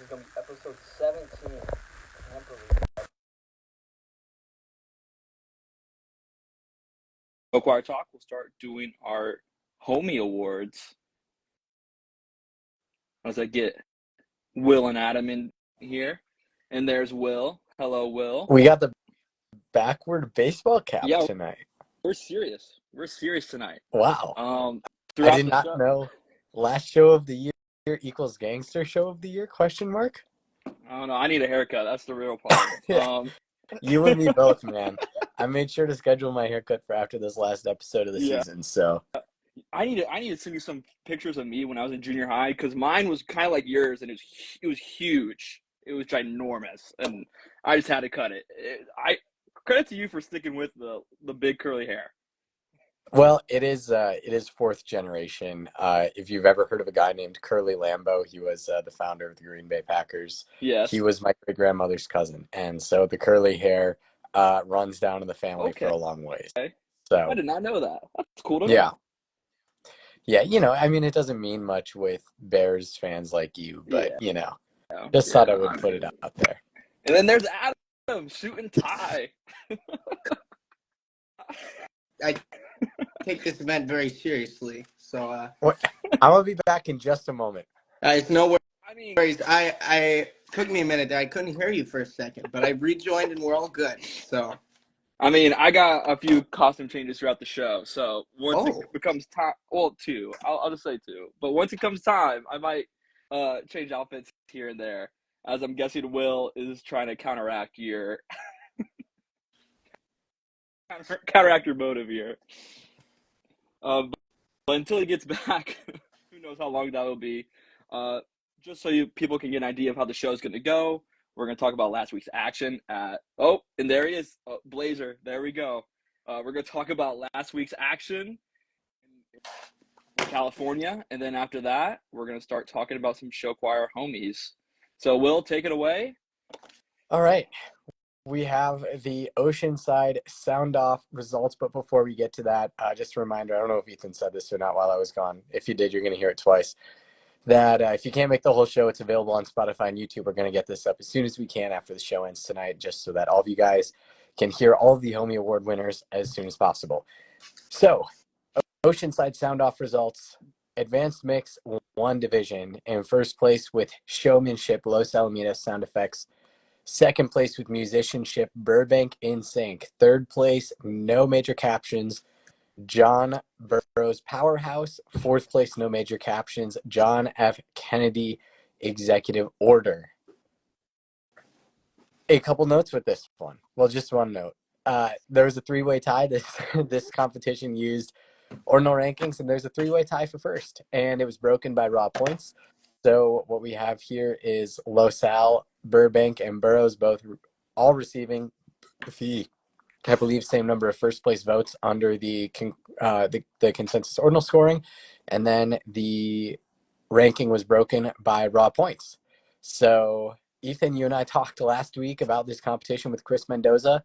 is going to be episode 17. I can't believe it. Choir Talk, we'll start doing our homie awards. As I get Will and Adam in here. And there's Will. Hello, Will. We got the backward baseball cap tonight. We're serious. We're serious tonight. Wow. I did not know last show of the year equals gangster show of the year, question mark? I don't know. I need a haircut. That's the real part. Yeah. You and me both, man. I made sure to schedule my haircut for after this last episode of the season, so. I need to send you some pictures of me when I was in junior high, because mine was kind of like yours, and it was huge. It was ginormous, and I just had to cut it. Credit to you for sticking with the big curly hair. Well, it is fourth generation. If you've ever heard of a guy named Curly Lambeau, he was the founder of the Green Bay Packers. Yes. He was my great-grandmother's cousin, and so the curly hair runs down in the family for a long ways. Okay. So I did not know that. That's cool to know. Yeah, I mean, it doesn't mean much with Bears fans like you, but, just thought I would put it out there. And then there's Adam, shooting tie. I take this event very seriously, so... I'm going to be back in just a moment. It's no worries. I took me a minute. I couldn't hear you for a second, but I rejoined and we're all good, so... I mean, I got a few costume changes throughout the show, so once it becomes time, well, two, I'll just say two, but once it comes time, I might change outfits here and there, as I'm guessing Will is trying to counteract your motive here. But until he gets back, who knows how long that will be. Just so people can get an idea of how the show is going to go. We're going to talk about last week's action and there he is, Blazer. There we go. We're going to talk about last week's action in California, and then after that, we're going to start talking about some show choir homies. So, Will, take it away. All right. We have the Oceanside Sound-Off results, but before we get to that, just a reminder, I don't know if Ethan said this or not while I was gone. If you did, you're going to hear it twice. That if you can't make the whole show, it's available on Spotify and YouTube. We're going to get this up as soon as we can after the show ends tonight, just so that all of you guys can hear all of the Homie Award winners as soon as possible. So, Oceanside Sound-Off results. Advanced Mix, 1 division. In first place with Showmanship, Los Alamitos Sound Effects. Second place with Musicianship, Burbank In Sync. Third place, No Major Captions, John Burroughs Powerhouse. Fourth place, No Major Captions, John F. Kennedy Executive Order. A couple notes with this one. Well, just one note. There was a 3-way tie. This competition used ordinal rankings, and there's a 3-way tie for first, and it was broken by raw points. So what we have here is Los Al, Burbank, and Burroughs all receiving the, I believe, same number of first place votes under the consensus ordinal scoring, and then the ranking was broken by raw points. So Ethan, you and I talked last week about this competition with Chris Mendoza.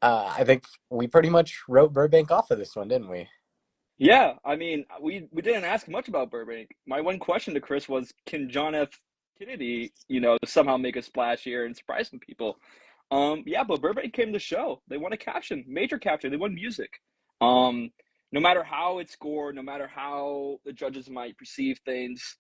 I think we pretty much wrote Burbank off of this one, didn't we? Yeah, I mean, we didn't ask much about Burbank. My one question to Chris was, can John F. Kennedy, somehow make a splash here and surprise some people? But Burbank came to show. They won a caption, major caption. They won music. No matter how it scored, no matter how the judges might perceive things,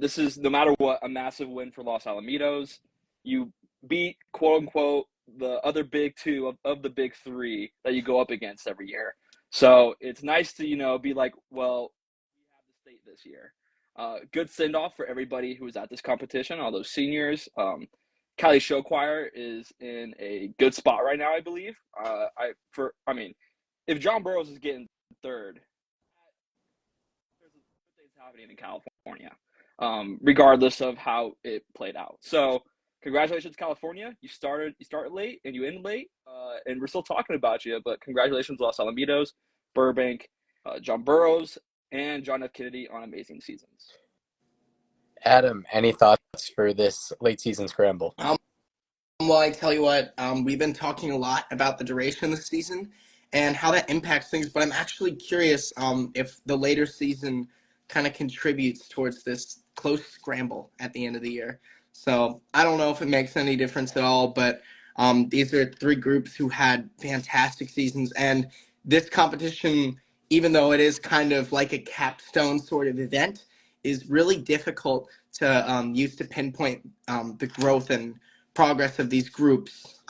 this is, no matter what, a massive win for Los Alamitos. You beat, quote unquote, the other big two of the big three that you go up against every year. So it's nice to, be like, well, we have the state this year. Good send-off for everybody who was at this competition, all those seniors. Cali Show Choir is in a good spot right now, I believe. If John Burroughs is getting third, there's good things happening in California, regardless of how it played out. So congratulations, California. You started late and you end late, and we're still talking about you, but congratulations, Los Alamitos, Burbank, John Burroughs, and John F. Kennedy on amazing seasons. Adam, any thoughts for this late season scramble? Well, I tell you what, we've been talking a lot about the duration of the season and how that impacts things, but I'm actually curious if the later season kind of contributes towards this close scramble at the end of the year. So I don't know if it makes any difference at all, but these are three groups who had fantastic seasons. And this competition, even though it is kind of like a capstone sort of event, is really difficult to use to pinpoint the growth and progress of these groups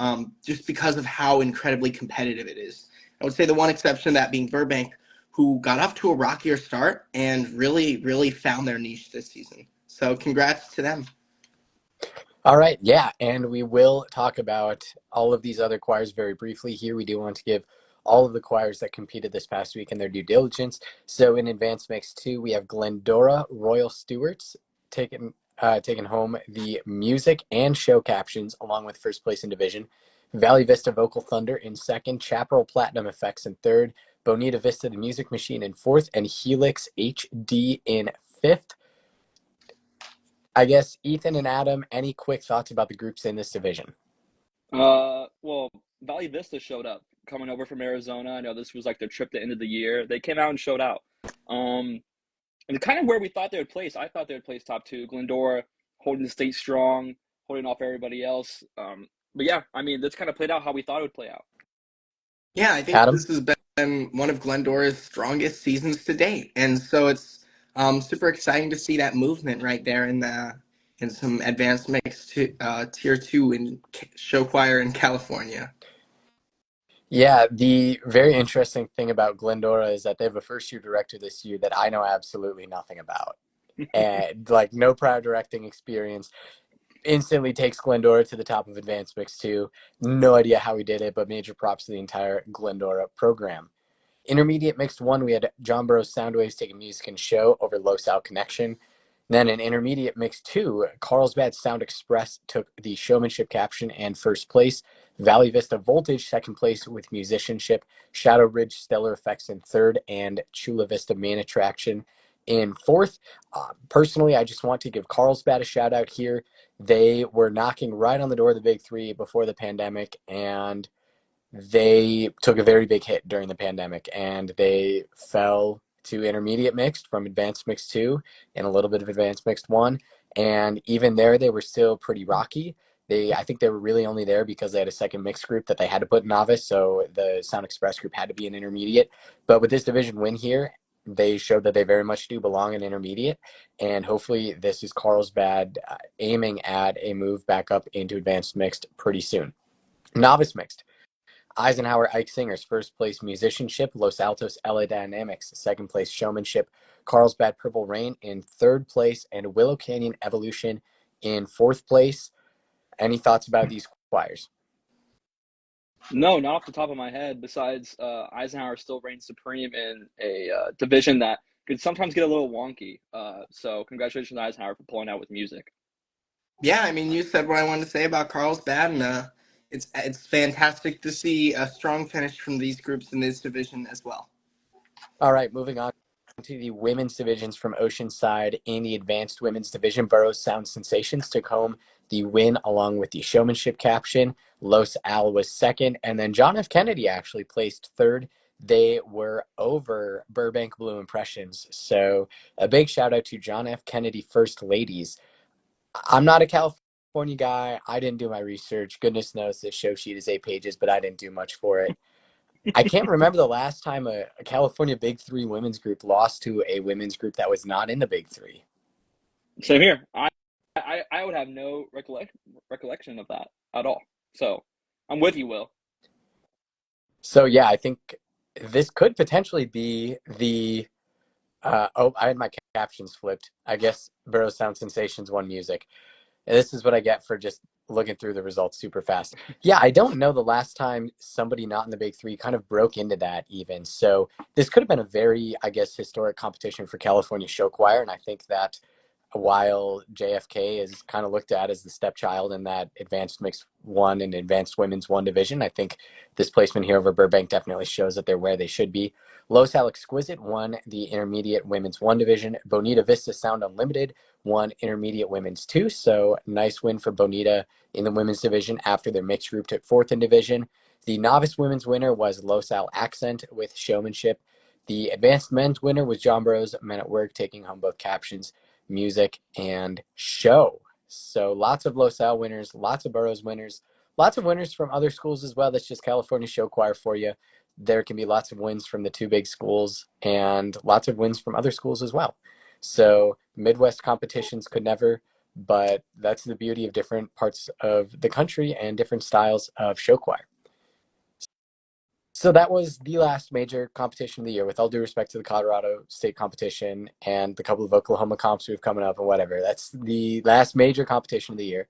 just because of how incredibly competitive it is. I would say the one exception, that being Burbank, who got off to a rockier start and really, really found their niche this season. So congrats to them. All right, yeah, and we will talk about all of these other choirs very briefly here. We do want to give all of the choirs that competed this past week and their due diligence. So in Advanced Mix 2, we have Glendora Royal Stewarts taking home the music and show captions along with first place in division. Valley Vista Vocal Thunder in second, Chaparral Platinum Effects in third, Bonita Vista the Music Machine in fourth, and Helix HD in fifth. I guess Ethan and Adam, any quick thoughts about the groups in this division? Well, Valley Vista showed up coming over from Arizona. I know this was like their trip to end of the year. They came out and showed out. And kind of where we thought they would place. I thought they would place top two. Glendora holding the state strong, holding off everybody else. But yeah, I mean, that's kind of played out how we thought it would play out. Yeah, I think Adam? this has been one of Glendora's strongest seasons to date, and so it's super exciting to see that movement right there in some advanced mix to tier two in show choir in California. Yeah, the very interesting thing about Glendora is that they have a first year director this year that I know absolutely nothing about. And like no prior directing experience. Instantly takes Glendora to the top of Advanced Mix 2. No idea how he did it, but major props to the entire Glendora program. Intermediate Mixed 1, we had John Burroughs Soundwaves taking music and show over Low Sal Connection. Then in Intermediate Mix 2, Carlsbad Sound Express took the showmanship caption and first place. Valley Vista Voltage second place with musicianship. Shadow Ridge Stellar Effects in third, and Chula Vista Main Attraction in fourth. Personally, I just want to give Carlsbad a shout out here. They were knocking right on the door of the big three before the pandemic, and they took a very big hit during the pandemic, and they fell to intermediate mixed from advanced mixed 2 and a little bit of advanced mixed 1. And even there, they were still pretty rocky. I think they were really only there because they had a second mixed group that they had to put novice, so the Sound Express group had to be an intermediate. But with this division win here, they showed that they very much do belong in intermediate, and hopefully this is Carlsbad aiming at a move back up into advanced mixed pretty soon. Novice mixed. Eisenhower Ike Singers, first place musicianship. Los Altos LA Dynamics, second place showmanship. Carlsbad Purple Rain in third place, and Willow Canyon Evolution in fourth place. Any thoughts about these choirs? No, not off the top of my head. Besides, Eisenhower still reigns supreme in a division that could sometimes get a little wonky. So congratulations, Eisenhower, for pulling out with music. Yeah, I mean, you said what I wanted to say about Carlsbad, and it's fantastic to see a strong finish from these groups in this division as well. All right, moving on to the women's divisions from Oceanside. In the advanced women's division, Burroughs Sound Sensations took home the win along with the showmanship caption. Los Al was second, and then John F. Kennedy actually placed third. They were over Burbank Blue Impressions. So a big shout out to John F. Kennedy First Ladies. I'm not a California guy. I didn't do my research. Goodness knows this show sheet is 8 pages, but I didn't do much for it. I can't remember the last time a California Big Three women's group lost to a women's group that was not in the Big Three. Same here. I would have no recollection of that at all. So I'm with you, Will. So yeah, I think this could potentially be the. I had my captions flipped. I guess Burroughs Sound Sensations won music. And this is what I get for just looking through the results super fast. Yeah, I don't know the last time somebody not in the Big Three kind of broke into that even. So this could have been a very, I guess, historic competition for California Show Choir. And I think that while JFK is kind of looked at as the stepchild in that advanced mixed 1 and advanced women's 1 division, I think this placement here over Burbank definitely shows that they're where they should be. Los Al Exquisite won the intermediate women's 1 division. Bonita Vista Sound Unlimited won intermediate women's 2. So nice win for Bonita in the women's division after their mixed group took 4th in division. The novice women's winner was Los Al Accent with showmanship. The advanced men's winner was John Burroughs Men at Work, taking home both captions, music, and show. So lots of LoSal winners, lots of Burroughs winners, lots of winners from other schools as well. That's just California show choir for you. There can be lots of wins from the two big schools and lots of wins from other schools as well. So Midwest competitions could never, but that's the beauty of different parts of the country and different styles of show choir. So that was the last major competition of the year, with all due respect to the Colorado State competition and the couple of Oklahoma comps we've coming up and whatever. That's the last major competition of the year.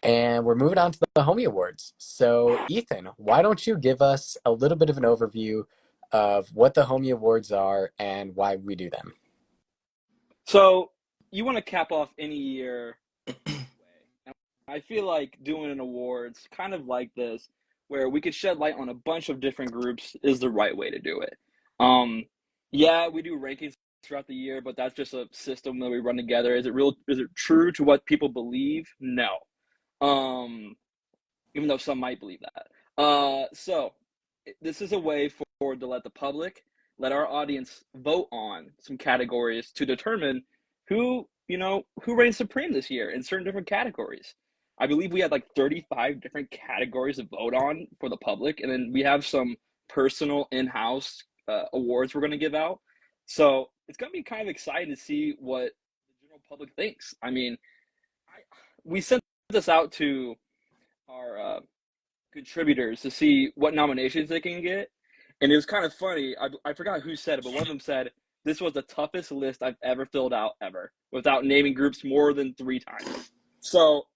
And we're moving on to the Homie Awards. So, Ethan, why don't you give us a little bit of an overview of what the Homie Awards are and why we do them? So you want to cap off any year. I feel like doing an awards kind of like this, where we could shed light on a bunch of different groups, is the right way to do it. Yeah, we do rankings throughout the year, but that's just a system that we run together. Is it real? Is it true to what people believe? No. Even though some might believe that. So this is a way for to let the public, let our audience vote on some categories to determine who reigns supreme this year in certain different categories. I believe we had like 35 different categories to vote on for the public, and then we have some personal in-house awards we're going to give out. So it's going to be kind of exciting to see what the general public thinks. I mean, we sent this out to our contributors to see what nominations they can get, and it was kind of funny. I forgot who said it, but one of them said this was the toughest list I've ever filled out ever, without naming groups more than 3 times. So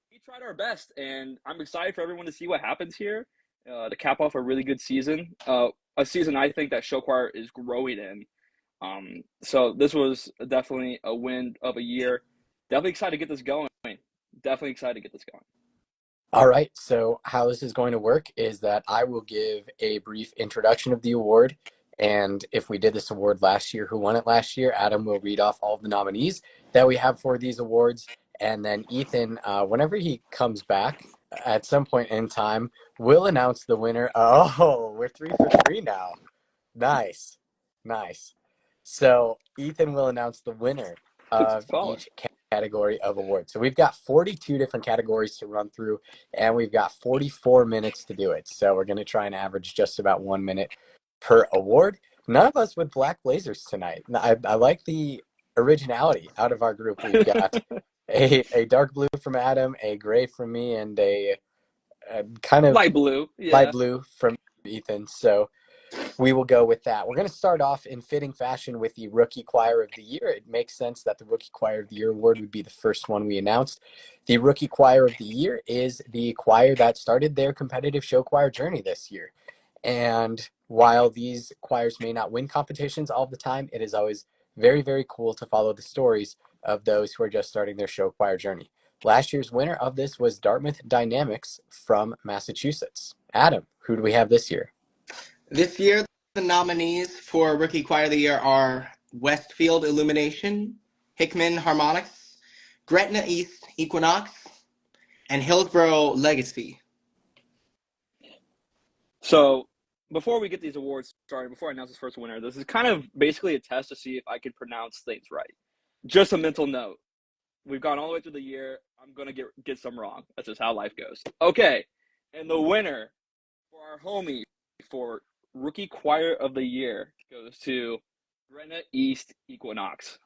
we tried our best, and I'm excited for everyone to see what happens here to cap off a really good season, a season I think that show choir is growing in. So this was definitely a win of a year. Definitely excited to get this going. Definitely excited to get this going. All right, so how this is going to work is that I will give a brief introduction of the award. And if we did this award last year, who won it last year, Adam will read off all of the nominees that we have for these awards. And then Ethan, whenever he comes back at some point in time, will announce the winner. Oh, we're 3 for 3 now. Nice. Nice. So Ethan will announce the winner of each category of awards. So we've got 42 different categories to run through, and we've got 44 minutes to do it. So we're going to try and average just about 1 minute per award. None of us with black blazers tonight. I like the originality out of our group. We've got a dark blue from Adam, a gray from me, and a kind of light blue from Ethan. So we will go with that. We're going to start off in fitting fashion with the Rookie Choir of the Year. It makes sense that the Rookie Choir of the Year award would be the first one we announced. The Rookie Choir of the Year is the choir that started their competitive show choir journey this year. And while these choirs may not win competitions all the time, it is always very, very cool to follow the stories of those who are just starting their show choir journey. Last year's winner of this was Dartmouth Dynamics from Massachusetts. Adam, who do we have this year? This year, the nominees for Rookie Choir of the Year are Westfield Illumination, Hickman Harmonics, Gretna East Equinox, and Hillsborough Legacy. So before we get these awards started, before I announce this first winner, this is kind of basically a test to see if I can pronounce things right. Just a mental note. We've gone all the way through the year. I'm going to get some wrong. That's just how life goes. Okay. And the winner for our homie for Rookie Choir of the Year goes to Gretna East Equinox.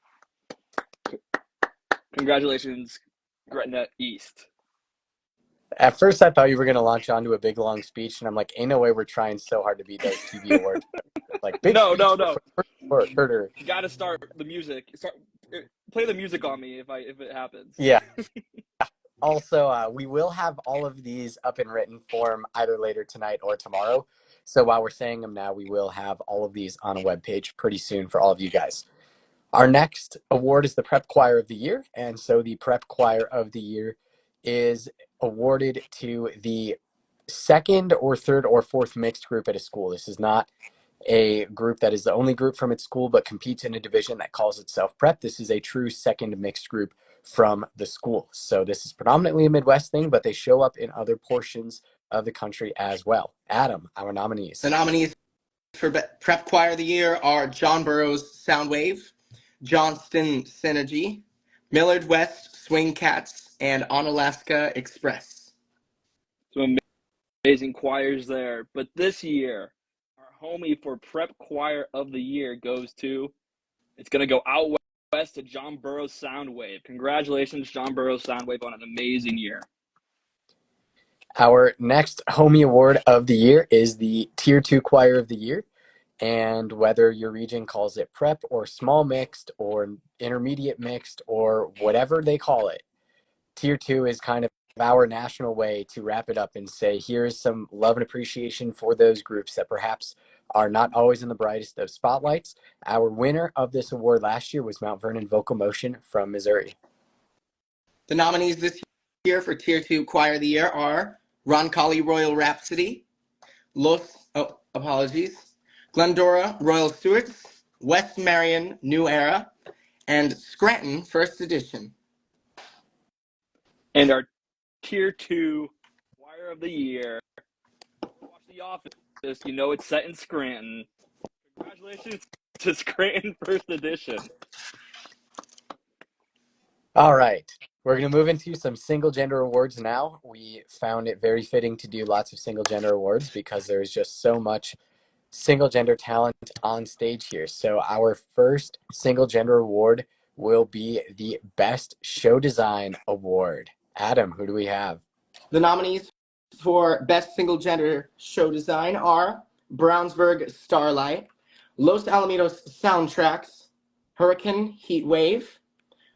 Congratulations, Gretna East. At first, I thought you were going to launch onto a big, long speech, and I'm like, ain't no way we're trying so hard to beat those TV awards. Like, big no. You got to start the music. Play the music on me if it happens. Yeah. Also, we will have all of these up in written form either later tonight or tomorrow. So while we're saying them now, we will have all of these on a webpage pretty soon for all of you guys. Our next award is the Prep Choir of the Year. And so the Prep Choir of the Year is awarded to the second or third or fourth mixed group at a school. This is not a group that is the only group from its school but competes in a division that calls itself Prep. This is a true second mixed group from the school. So this is predominantly a Midwest thing, but they show up in other portions of the country as well. Adam, our nominees. The nominees for Prep Choir of the Year are John Burroughs Soundwave, Johnston Synergy, Millard West Swing Cats, and Onalaska Express. Some amazing choirs there. But this year, our homie for Prep Choir of the Year goes to, it's going to go out west to John Burroughs Soundwave. Congratulations, John Burroughs Soundwave, on an amazing year. Our next homie award of the year is the Tier 2 Choir of the Year. And whether your region calls it prep or small mixed or intermediate mixed or whatever they call it, Tier 2 is kind of our national way to wrap it up and say, here's some love and appreciation for those groups that perhaps are not always in the brightest of spotlights. Our winner of this award last year was Mount Vernon Vocal Motion from Missouri. The nominees this year for Tier 2 Choir of the Year are Roncalli Royal Rhapsody, Glendora Royal Stewarts, West Marion New Era, and Scranton First Edition. And our Tier 2 Choir of the Year, watch The Office, you know it's set in Scranton. Congratulations to Scranton First Edition. All right. We're going to move into some single gender awards now. We found it very fitting to do lots of single gender awards because there is just so much single gender talent on stage here. So our first single gender award will be the Best Show Design Award. Adam, who do we have? The nominees for Best Single Gender Show Design are Brownsburg Starlight, Los Alamitos Soundtracks, Hurricane Heatwave,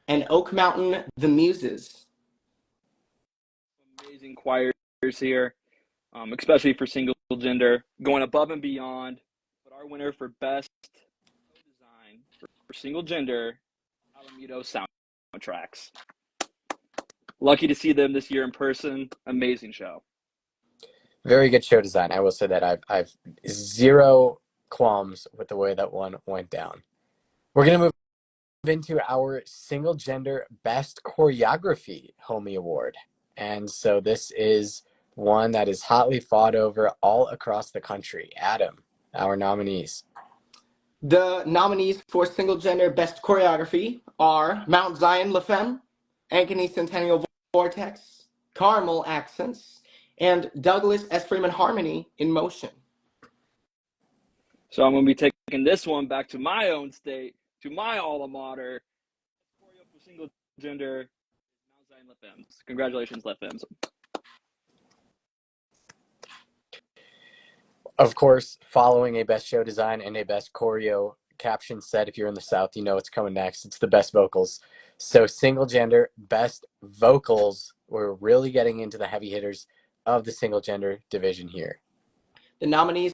and Oak Mountain The Muses. Amazing choirs here, especially for single gender, going above and beyond. But our winner for Best Design for single gender, Alamito Soundtracks. Lucky to see them this year in person. Amazing show. Very good show design. I will say that I've zero qualms with the way that one went down. We're going to move into our single gender Best Choreography Homie Award. And so this is one that is hotly fought over all across the country. Adam, our nominees. The nominees for Single Gender Best Choreography are Mount Zion La Femme, Ankeny Centennial Vortex, Carmel Accents, and Douglas S. Freeman Harmony in Motion. So I'm going to be taking this one back to my own state, to my alma mater. Choreo for single gender, Mount Zion La Femmes. Congratulations, La Femmes. Of course, following a Best Show Design and a Best Choreo caption said, if you're in the South, you know what's coming next. It's the Best Vocals. So single gender Best Vocals, we're really getting into the heavy hitters of the single gender division here. The nominees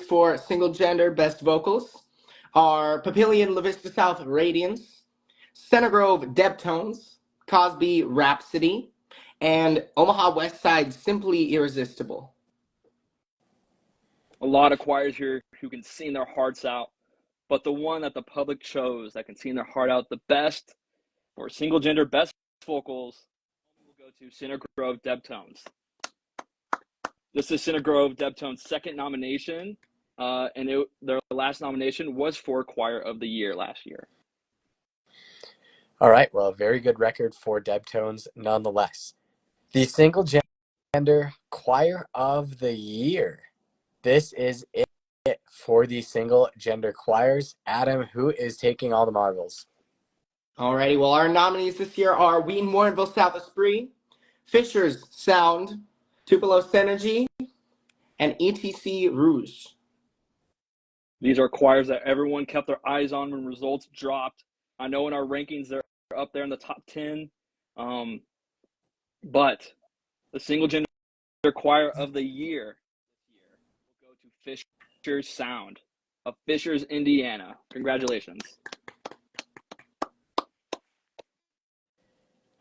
for Single Gender Best Vocals are Papillion La Vista South Radiance, Center Grove Deptones, Cosby Rhapsody, and Omaha West Side Simply Irresistible. A lot of choirs here who can sing their hearts out, but the one that the public chose that can sing their heart out the best for single gender best vocals will go to Center Grove Deptones. This is Center Grove Deptones' second nomination, and their last nomination was for Choir of the Year last year. All right, well, a very good record for Deptones nonetheless. The single gender Choir of the Year. This is it for the single gender choirs. Adam, who is taking all the marbles? Alrighty, well, our nominees this year are Wheaton Warrenville South Esprit, Fisher's Sound, Tupelo Synergy, and ETC Rouge. These are choirs that everyone kept their eyes on when results dropped. I know in our rankings they're up there in the top 10, but the single gender choir of the year will go to Fisher's Sound of Fishers, Indiana. Congratulations.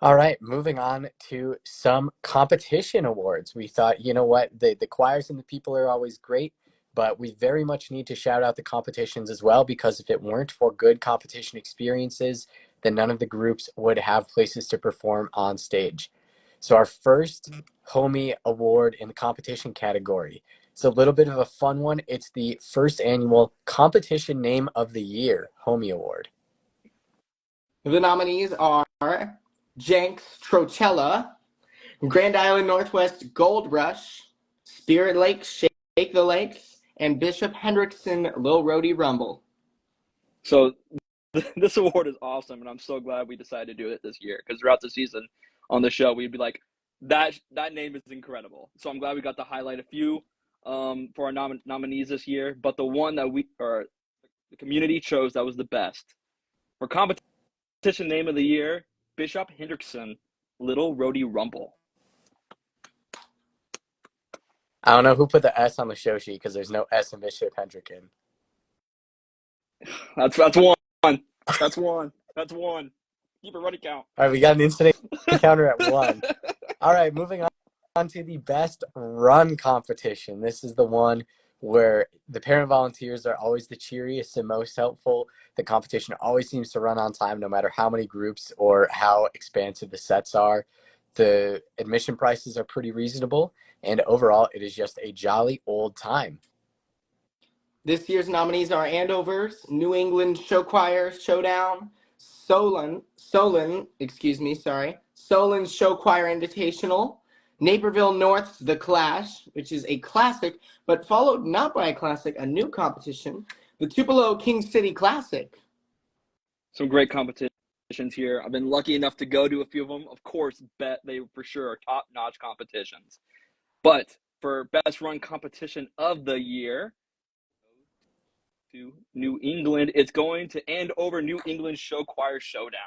All right, moving on to some competition awards. We thought, you know what, the choirs and the people are always great, but we very much need to shout out the competitions as well, because if it weren't for good competition experiences, then none of the groups would have places to perform on stage. So our first homie award in the competition category, it's a little bit of a fun one. It's the first annual Competition Name of the Year Homie Award. The nominees are Jenks Trocella, Grand Island Northwest Gold Rush, Spirit Lake Shake the Lakes, and Bishop Hendrickson Lil Rhodey Rumble. So this award is awesome, and I'm so glad we decided to do it this year, because throughout the season on the show, we'd be like, that name is incredible. So I'm glad we got to highlight a few for our nominees this year, but the one that the community chose that was the best for competition name of the year, Bishop Hendrickson Little Rhodey Rumble. I don't know who put the S on the show sheet because there's no S in Bishop Hendrickson. That's one. That's one. That's one. Keep a running count. All right, we got an incident counter at 1. All right, moving on to the best run competition. This is the one where the parent volunteers are always the cheeriest and most helpful. The competition always seems to run on time no matter how many groups or how expansive the sets are. The admission prices are pretty reasonable, and overall, it is just a jolly old time. This year's nominees are Andover's New England Show Choir Showdown, Solon Show Choir Invitational, Naperville North's The Clash, which is a classic, but followed not by a classic, a new competition, the Tupelo King City Classic. Some great competitions here. I've been lucky enough to go to a few of them. Of course, bet they for sure are top-notch competitions. But for best run competition of the year, to New England, it's going to Andover New England Show Choir Showdown.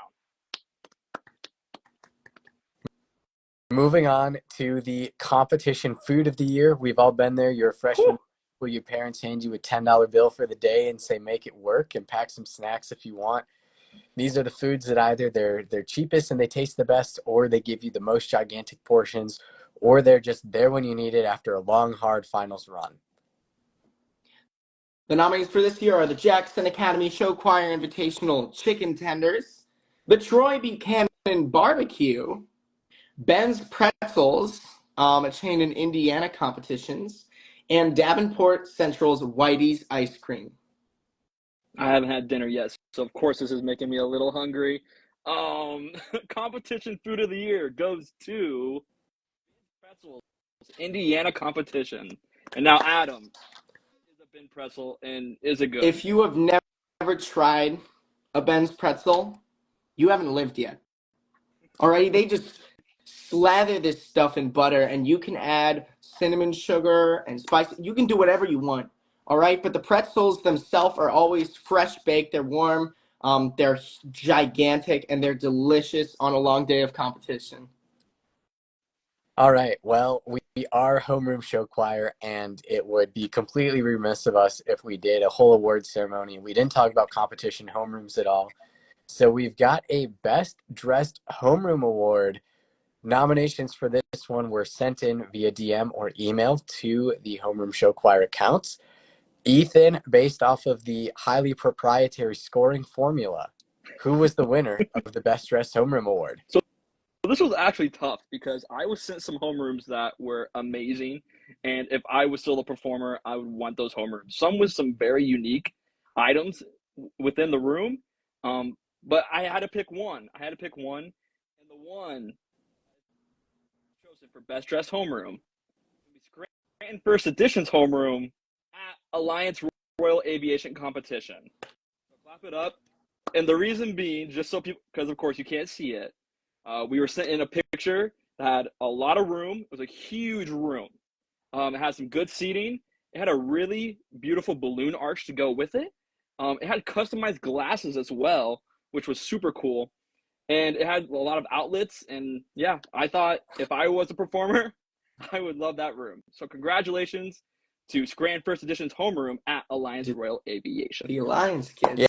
Moving on to the competition food of the year. We've all been there. You're a freshman where your parents hand you a $10 bill for the day and say, make it work and pack some snacks if you want. These are the foods that either they're cheapest and they taste the best, or they give you the most gigantic portions, or they're just there when you need it after a long, hard finals run. The nominees for this year are the Jackson Academy Show Choir Invitational Chicken Tenders, the Troy Buchanan Barbecue, Ben's Pretzels, a chain in Indiana competitions, and Davenport Central's Whitey's Ice Cream. I haven't had dinner yet, so of course this is making me a little hungry. Competition food of the year goes to Pretzels, Indiana competition. And now Adam is a Ben pretzel, and is it good? If you have never tried a Ben's pretzel, you haven't lived yet. Alrighty, they just slather this stuff in butter, and you can add cinnamon sugar and spice. You can do whatever you want. All right, but the pretzels themselves are always fresh baked. They're warm. They're gigantic, and they're delicious on a long day of competition. All right. Well, we are Homeroom Show Choir, and it would be completely remiss of us if we did a whole award ceremony. We didn't talk about competition homerooms at all. So we've got a Best Dressed Homeroom Award. Nominations for this one were sent in via DM or email to the Homeroom Show Choir accounts. Ethan, based off of the highly proprietary scoring formula, who was the winner of the Best Dressed Homeroom Award? So this was actually tough because I was sent some homerooms that were amazing, and if I was still a performer, I would want those homerooms. Some with some very unique items within the room, but I had to pick one. And the one chosen for Best Dressed Homeroom was Scranton First Edition's homeroom at Alliance Royal Aviation Competition. So clap it up. And the reason being, just so people, because of course you can't see it, we were sent in a picture that had a lot of room. It was a huge room. It had some good seating. It had a really beautiful balloon arch to go with it. It had customized glasses as well, which was super cool. And it had a lot of outlets. And yeah, I thought if I was a performer, I would love that room. So congratulations to Scranton First Edition's homeroom at Alliance Royal Aviation. The Alliance kids.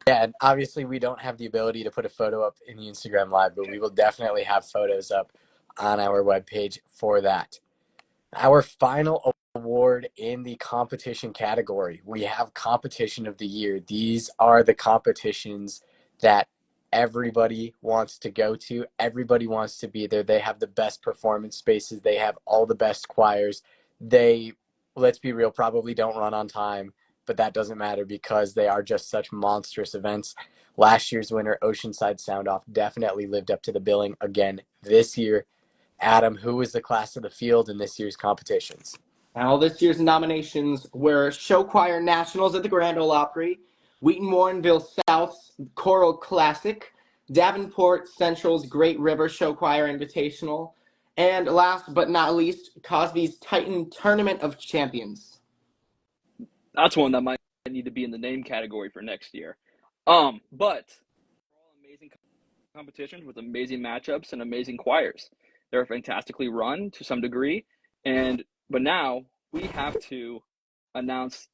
Yeah, and obviously we don't have the ability to put a photo up in the Instagram Live, but we will definitely have photos up on our webpage for that. Our final award in the competition category, we have Competition of the Year. These are the competitions that everybody wants to go to. Everybody wants to be there. They have the best performance spaces. They have all the best choirs. They, let's be real, probably don't run on time. but that doesn't matter because they are just such monstrous events. Last year's winner, Oceanside Sound-Off, definitely lived up to the billing again this year. Adam, who was the class of the field in this year's competitions? Now, this year's nominations were Show Choir Nationals at the Grand Ole Opry, Wheaton Warrenville South's Choral Classic, Davenport Central's Great River Show Choir Invitational, and last but not least, Cosby's Titan Tournament of Champions. That's one that might need to be in the name category for next year. But all amazing competitions with amazing matchups and amazing choirs. They're fantastically run to some degree, but now we have to announce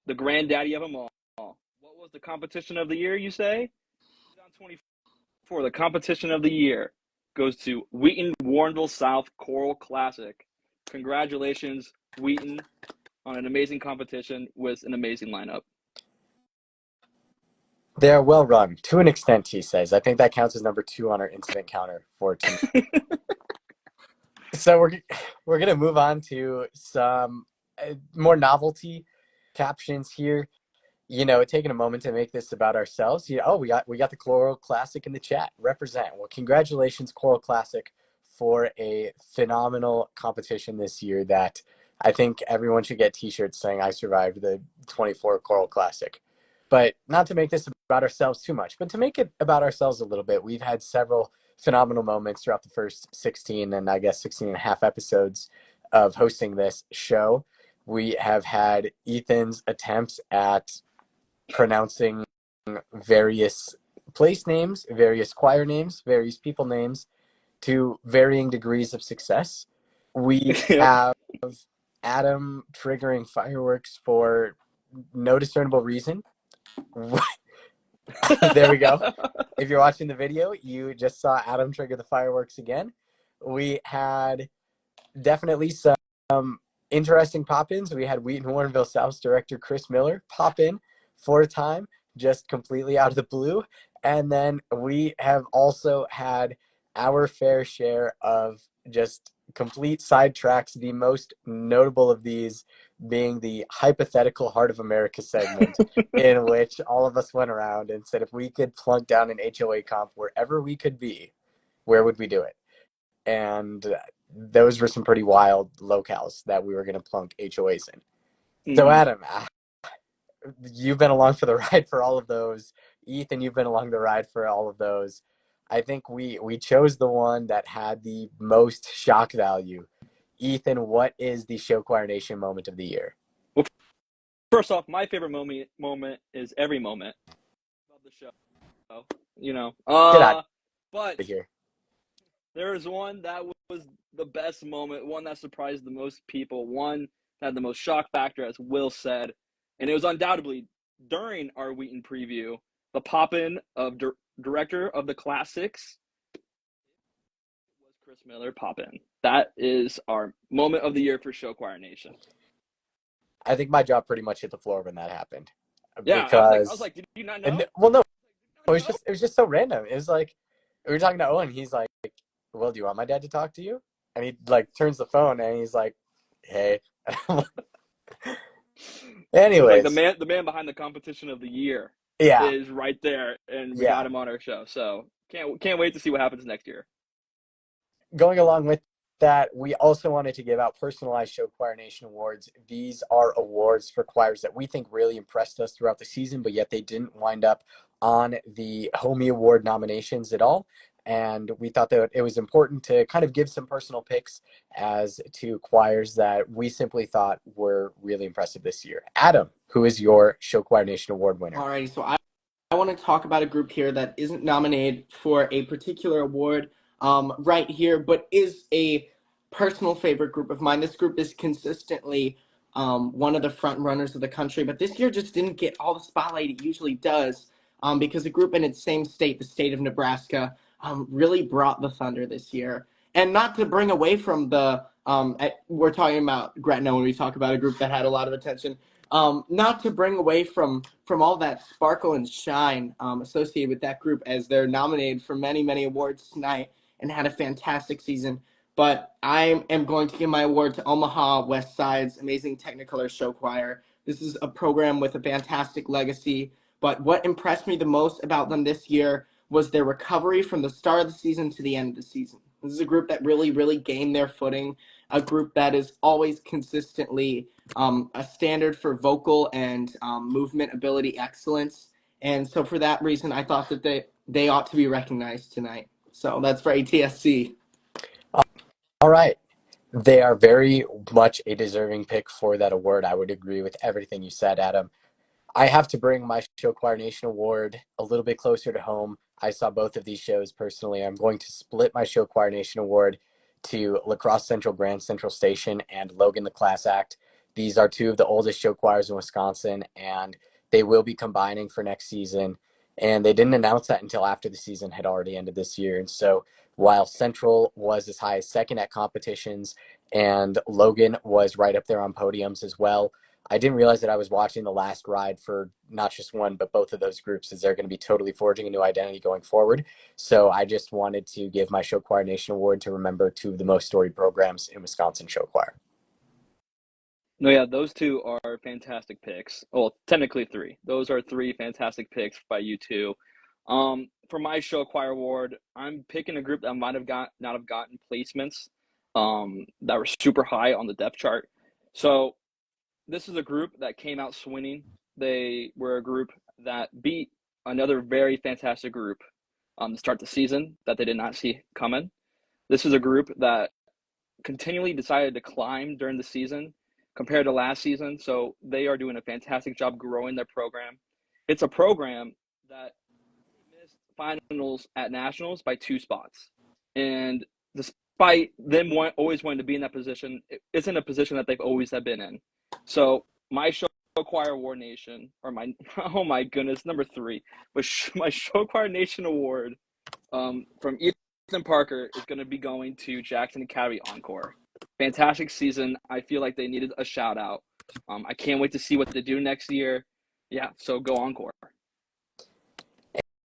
the granddaddy of them all. What was the competition of the year, you say? 2024, the competition of the year goes to Wheaton Warrenville South Choral Classic. Congratulations, Wheaton, on an amazing competition with an amazing lineup. They're well run to an extent, he says. I think that counts as number 2 on our incident counter for tonight. So we're gonna move on to some more novelty captions here. Taking a moment to make this about ourselves. We got the Choral Classic in the chat. Represent. Well, congratulations, Choral Classic, for a phenomenal competition this year that I think everyone should get t-shirts saying I survived the 24 Choral Classic. But not to make this about ourselves too much, but to make it about ourselves a little bit. We've had several phenomenal moments throughout the first 16 and I guess 16 and a half episodes of hosting this show. We have had Ethan's attempts at pronouncing various place names, various choir names, various people names to varying degrees of success. We have Adam triggering fireworks for no discernible reason. There we go. If you're watching the video, you just saw Adam trigger the fireworks again. We had definitely some interesting pop-ins. We had Wheaton Warrenville South's director Chris Miller pop in for a time, just completely out of the blue. And then we have also had our fair share of just complete sidetracks, the most notable of these being the hypothetical Heart of America segment, in which all of us went around and said if we could plunk down an HOA comp wherever we could be, where would we do it? And those were some pretty wild locales that we were going to plunk HOAs in. So Adam, you've been along for the ride for all of those. Ethan, you've been along the ride for all of those. I think we chose the one that had the most shock value. Ethan, what is the Show Choir Nation moment of the year? Well, first off, my favorite moment is every moment of the show. But here. there is one that was the best moment, one that surprised the most people, one that had the most shock factor, as Will said, and it was undoubtedly during our Wheaton preview, the pop-in of director of the classics was Chris Miller pop-in. That is our moment of the year for Show Choir Nation. I think my jaw pretty much hit the floor when that happened. Yeah, I was like, did you not know? Well, no, it was just so random. It was like we were talking to Owen. He's like, "Well, do you want my dad to talk to you?" And he turns the phone and he's like, "Hey." Anyways, like the man behind the competition of the year, is right there, and we got him on our show. So can't wait to see what happens next year. Going along with that, we also wanted to give out personalized Show Choir Nation awards. These are awards for choirs that we think really impressed us throughout the season, but yet they didn't wind up on the Homie Award nominations at all. And we thought that it was important to kind of give some personal picks as to choirs that we simply thought were really impressive this year. Adam, who is your Show Choir Nation Award winner? All right, so I want to talk about a group here that isn't nominated for a particular award right here, but is a personal favorite group of mine. This group is consistently one of the front runners of the country, but this year just didn't get all the spotlight it usually does because the group in its same state, the state of Nebraska, really brought the thunder this year. And not to bring away from the, we're talking about Gretna when we talk about a group that had a lot of attention, not to bring away from all that sparkle and shine associated with that group, as they're nominated for many, many awards tonight and had a fantastic season. But I am going to give my award to Omaha West Side's amazing Technicolor Show Choir This is a program with a fantastic legacy. But what impressed me the most about them this year was their recovery from the start of the season to the end of the season. This is a group that really, really gained their footing, a group that is always consistently a standard for vocal and movement ability excellence. And so for that reason, I thought that they ought to be recognized tonight. So that's for ATSC. All right. They are very much a deserving pick for that award. I would agree with everything you said, Adam. I have to bring my Show Choir Nation Award a little bit closer to home. I saw both of these shows personally. I'm going to split my Show Choir Nation Award to La Crosse Central Grand Central Station and Logan the Class Act. These are two of the oldest show choirs in Wisconsin, and they will be combining for next season. And they didn't announce that until after the season had already ended this year. And so while Central was as high as second at competitions and Logan was right up there on podiums as well, I didn't realize that I was watching the last ride for not just one, but both of those groups, as they're going to be totally forging a new identity going forward. So I just wanted to give my Show Choir Nation Award to remember two of the most storied programs in Wisconsin show choir. No, yeah, those two are fantastic picks. Well, technically three. Those are three fantastic picks by you two. For my show choir award, I'm picking a group that might have not have gotten placements that were super high on the depth chart. So this is a group that came out swinging. They were a group that beat another very fantastic group to start the season that they did not see coming. This is a group that continually decided to climb during the season compared to last season. So they are doing a fantastic job growing their program. It's a program that missed finals at nationals by 2 spots. And despite them always wanting to be in that position, it isn't a position that they've always have been in. So my show choir award nation, or my, oh my goodness, number 3, was my show choir nation award from Ethan Parker is going to be going to Jackson Academy Encore. Fantastic season. I feel like they needed a shout out. I can't wait to see what they do next year. Yeah, so go Encore.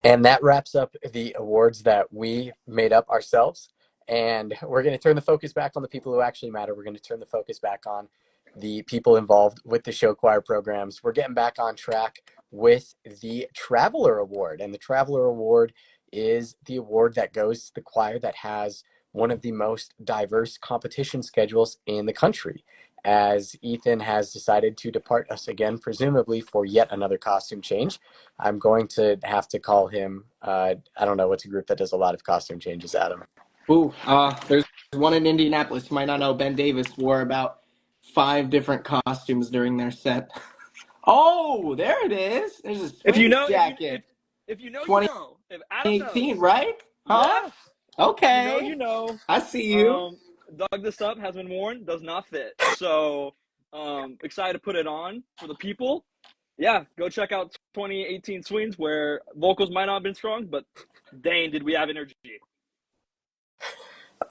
And that wraps up the awards that we made up ourselves. And we're going to turn the focus back on the people who actually matter. We're going to turn the focus back on the people involved with the show choir programs. We're getting back on track with the Traveler Award. And the Traveler Award is the award that goes to the choir that has one of the most diverse competition schedules in the country, as Ethan has decided to depart us again, presumably for yet another costume change. I'm going to have to call him, I don't know, what's a group that does a lot of costume changes, Adam? Ooh, there's one in Indianapolis. You might not know, Ben Davis wore about 5 different costumes during their set. Oh, there it is. There's a If you Twins know, jacket. if you know, you know. If Adam 2018, knows, right? Huh? yeah. You know, Okay. you know. I see you. Dug this up, has been worn, does not fit. So, excited to put it on for the people. Yeah, go check out 2018 Swings where vocals might not have been strong, but dang, did we have energy.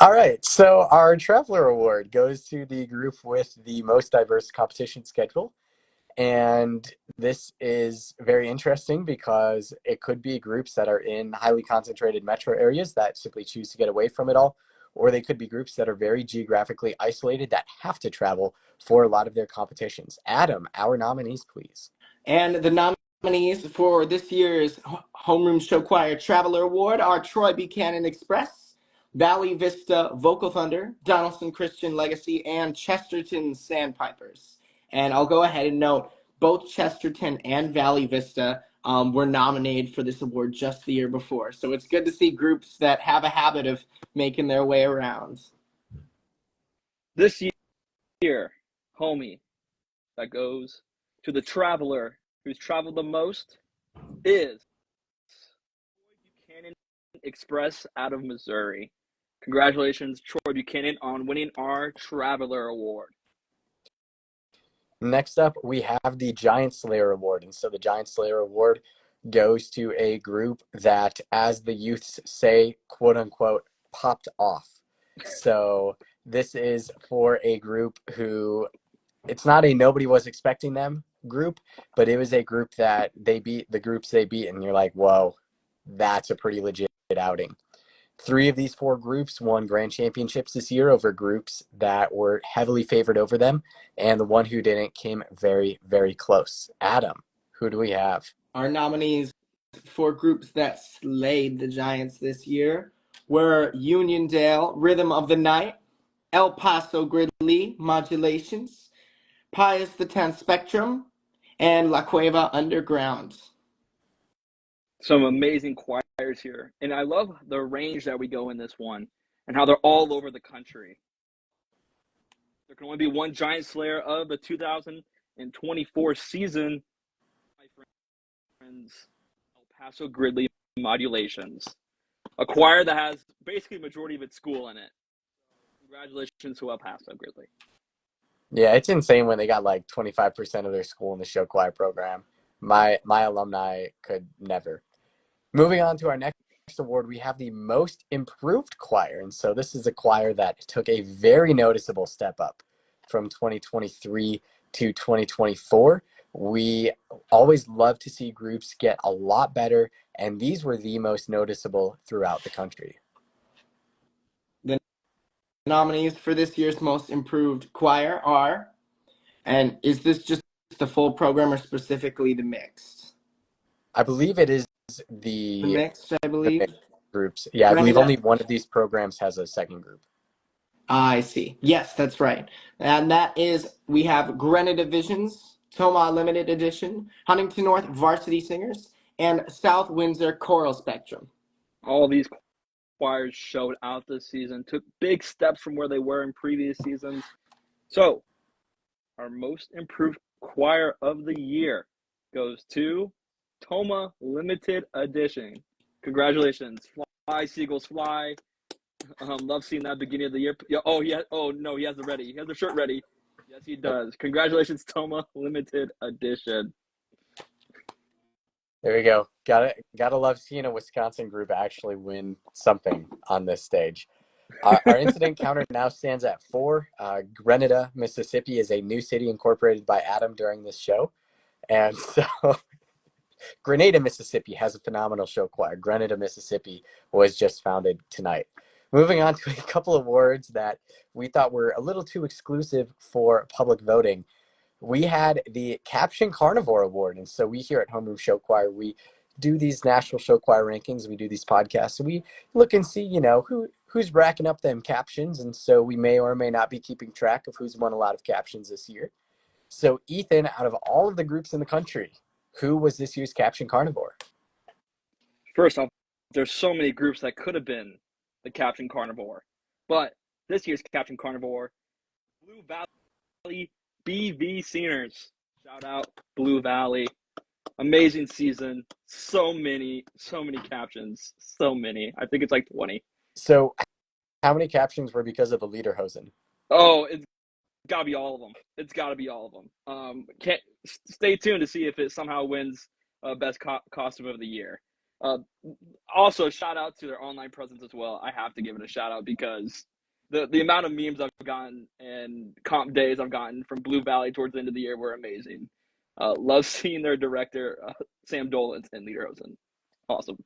All right, so our Traveler Award goes to the group with the most diverse competition schedule. And this is very interesting because it could be groups that are in highly concentrated metro areas that simply choose to get away from it all, or they could be groups that are very geographically isolated that have to travel for a lot of their competitions. Adam, our nominees, please. And the nominees for this year's Homeroom Show Choir Traveler Award are Troy Buchanan Express, Valley Vista Vocal Thunder, Donaldson Christian Legacy, and Chesterton Sandpipers. And I'll go ahead and note both Chesterton and Valley Vista were nominated for this award just the year before. So it's good to see groups that have a habit of making their way around. This year, homie, that goes to the traveler who's traveled the most is Troy Buchanan Express out of Missouri. Congratulations, Troy Buchanan, on winning our Traveler Award. Next up, we have the Giant Slayer Award. And so the Giant Slayer Award goes to a group that, as the youths say, quote unquote, popped off. So this is for a group who, it's not a nobody was expecting them group, but it was a group that they beat the groups they beat. And you're like, whoa, that's a pretty legit outing. 3 of these 4 groups won grand championships this year over groups that were heavily favored over them, and the one who didn't came very, very close. Adam, who do we have? Our nominees for groups that slayed the Giants this year were Uniondale, Rhythm of the Night, El Paso Gridley, Modulations, Pius the 10th Spectrum, and La Cueva Underground. Some amazing choirs here. And I love the range that we go in this one and how they're all over the country. There can only be one Giant Slayer of the 2024 season. My friends, El Paso Gridley Modulations. A choir that has basically a majority of its school in it. Congratulations to El Paso Gridley. Yeah, it's insane when they got like 25% of their school in the show choir program. My alumni could never. Moving on to our next award, we have the most improved choir. And so this is a choir that took a very noticeable step up from 2023 to 2024. We always love to see groups get a lot better, and these were the most noticeable throughout the country. The nominees for this year's most improved choir are, and is this just the full program or specifically the mixed? I believe it is The the mixed, I believe. mixed groups. Yeah, I believe only one of these programs has a second group. I see. Yes, that's right. And that is, we have Grenada Visions, Toma Limited Edition, Huntington North Varsity Singers, and South Windsor Choral Spectrum. All these choirs showed out this season, took big steps from where they were in previous seasons. So, our most improved choir of the year goes to Toma Limited Edition. Congratulations. Fly, Seagulls, fly. Love seeing that beginning of the year. Oh, no, he has it ready. He has the shirt ready. Yes, he does. Congratulations, Toma Limited Edition. There we go. Gotta love seeing a Wisconsin group actually win something on this stage. Our incident counter now stands at 4. Grenada, Mississippi is a new city incorporated by Adam during this show. And so Grenada, Mississippi has a phenomenal show choir. Grenada, Mississippi was just founded tonight. Moving on to a couple of awards that we thought were a little too exclusive for public voting. We had the Caption Carnivore Award. And so we here at Homeroom Show Choir, we do these national show choir rankings. We do these podcasts. So we look and see, who's racking up them captions. And so we may or may not be keeping track of who's won a lot of captions this year. So Ethan, out of all of the groups in the country, who was this year's Caption Carnivore? First off, there's so many groups that could have been the Caption Carnivore. But this year's Caption Carnivore, Blue Valley BV Seniors. Shout out Blue Valley. Amazing season. So many captions. So many. I think it's like 20. So how many captions were because of the Lederhosen? Oh, it's got to be all of them. It's got to be all of them. Can't stay tuned to see if it somehow wins best costume of the year. Also, shout out to their online presence as well. I have to give it a shout out because the amount of memes I've gotten and comp days I've gotten from Blue Valley towards the end of the year were amazing. Love seeing their director, Sam Dolans and Lederhosen. Awesome.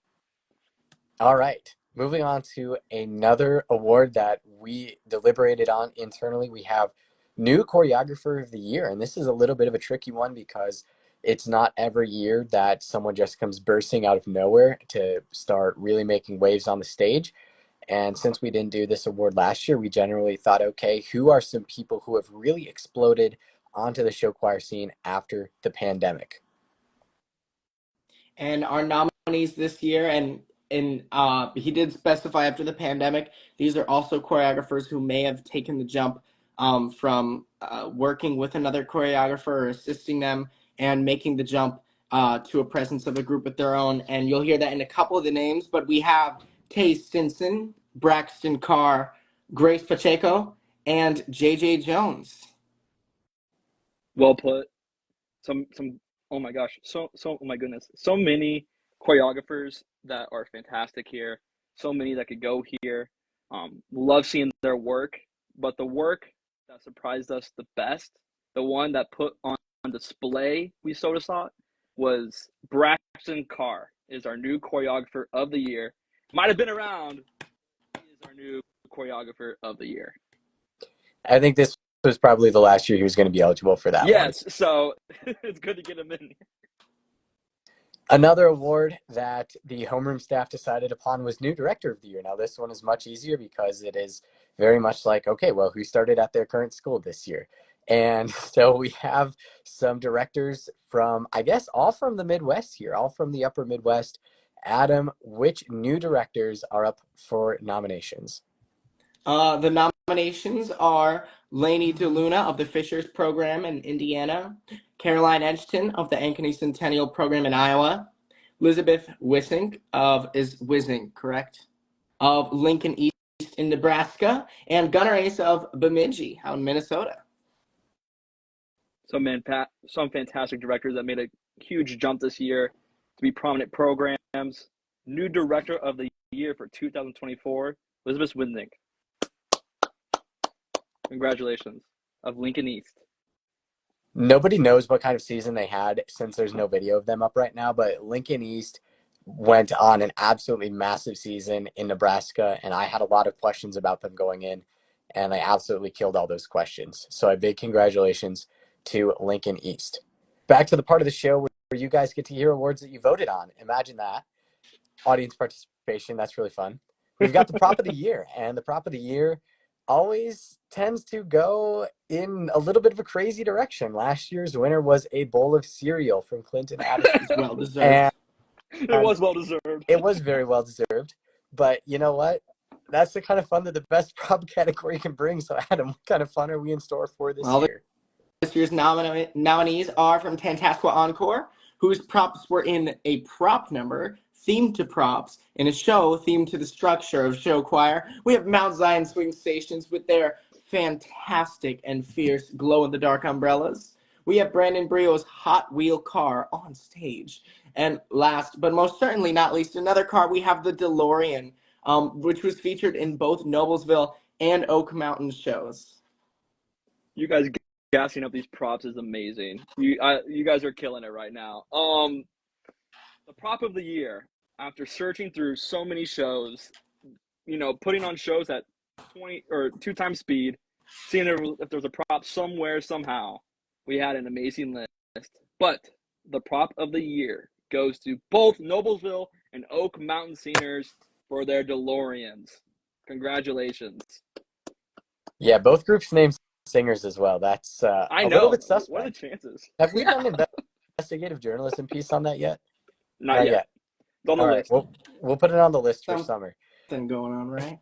All right. Moving on to another award that we deliberated on internally. We have New Choreographer of the Year. And this is a little bit of a tricky one because it's not every year that someone just comes bursting out of nowhere to start really making waves on the stage. And since we didn't do this award last year, we generally thought, okay, who are some people who have really exploded onto the show choir scene after the pandemic? And our nominees this year, and he did specify after the pandemic, these are also choreographers who may have taken the jump from working with another choreographer or assisting them and making the jump to a presence of a group of their own. And you'll hear that in a couple of the names, but we have Tay Stinson, Braxton Carr, Grace Pacheco, and JJ Jones. Well put. Some oh my gosh, oh my goodness, so many choreographers that are fantastic here. So many that could go here. Love seeing their work, but the work that surprised us the best, the one that put on display we sort of saw, was Braxton Carr is our new choreographer of the year. Might have been around is our new choreographer of the year. I think this was probably the last year he was going to be eligible for that one. Yes, so it's good to get him in. Another award that the homeroom staff decided upon was new director of the year. Now, this one is much easier because it is very much like, okay, well, who started at their current school this year? And so we have some directors from, I guess, all from the Midwest here, all from the upper Midwest. Adam, which new directors are up for nominations? The nominations are Lainey DeLuna of the Fishers program in Indiana, Caroline Edgerton of the Ankeny Centennial program in Iowa, Elizabeth Wisink Wisink, correct? Of Lincoln East in Nebraska, and Gunnar Ace of Bemidji out in Minnesota. Some fantastic directors that made a huge jump this year to be prominent programs. New director of the year for 2024, Elizabeth Wisink. Congratulations, of Lincoln East. Nobody knows what kind of season they had since there's no video of them up right now, but Lincoln East went on an absolutely massive season in Nebraska, and I had a lot of questions about them going in, and they absolutely killed all those questions. So a big congratulations to Lincoln East. Back to the part of the show where you guys get to hear awards that you voted on. Imagine that. Audience participation, that's really fun. We've got the prop of the year, and the prop of the year always tends to go in a little bit of a crazy direction. Last year's winner was a bowl of cereal from Clinton Addison. Well deserved. And It was well deserved. it was very well deserved. But you know what? That's the kind of fun that the best prop category can bring. So, Adam, what kind of fun are we in store for this year? This year's nominees are from Tantasqua Encore, whose props were in a prop number themed to props in a show themed to the structure of show choir. We have Mount Zion Swing Stations with their fantastic and fierce glow-in-the-dark umbrellas. We have Brandon Brio's Hot Wheel car on stage. And last, but most certainly not least, another car, we have the DeLorean, which was featured in both Noblesville and Oak Mountain shows. You guys gassing up these props is amazing. You guys are killing it right now. The prop of the year, after searching through so many shows, putting on shows at 20 or 2 times speed, seeing if there's a prop somewhere, somehow, we had an amazing list. But the prop of the year goes to both Noblesville and Oak Mountain Seniors for their DeLoreans. Congratulations. Yeah, both groups named singers as well. That's I a know. little bit suspect. What are the chances? Have we done an investigative journalism piece on that yet? Not yet. It's on the list. We'll put it on the list for summer. Something going on, right?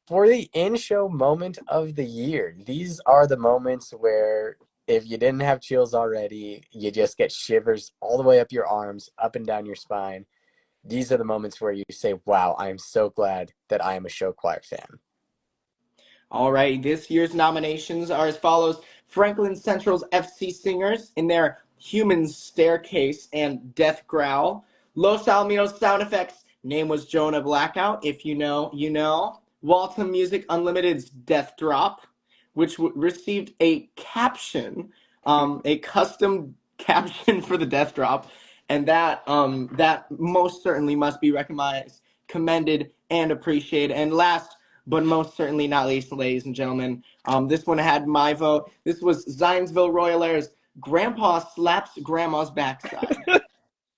For the in-show moment of the year, these are the moments where if you didn't have chills already, you just get shivers all the way up your arms, up and down your spine. These are the moments where you say, wow, I am so glad that I am a show choir fan. All right, this year's nominations are as follows. Franklin Central's FC Singers in their Human Staircase and Death Growl. Los Alamitos Sound Effects, name was Jonah Blackout. If you know, you know. Waltham Music Unlimited's Death Drop, which received a caption, a custom caption for the Death Drop, and that most certainly must be recognized, commended, and appreciated. And last but most certainly not least, ladies and gentlemen, this one had my vote. This was Zionsville Royal Air's Grandpa Slaps Grandma's Backside.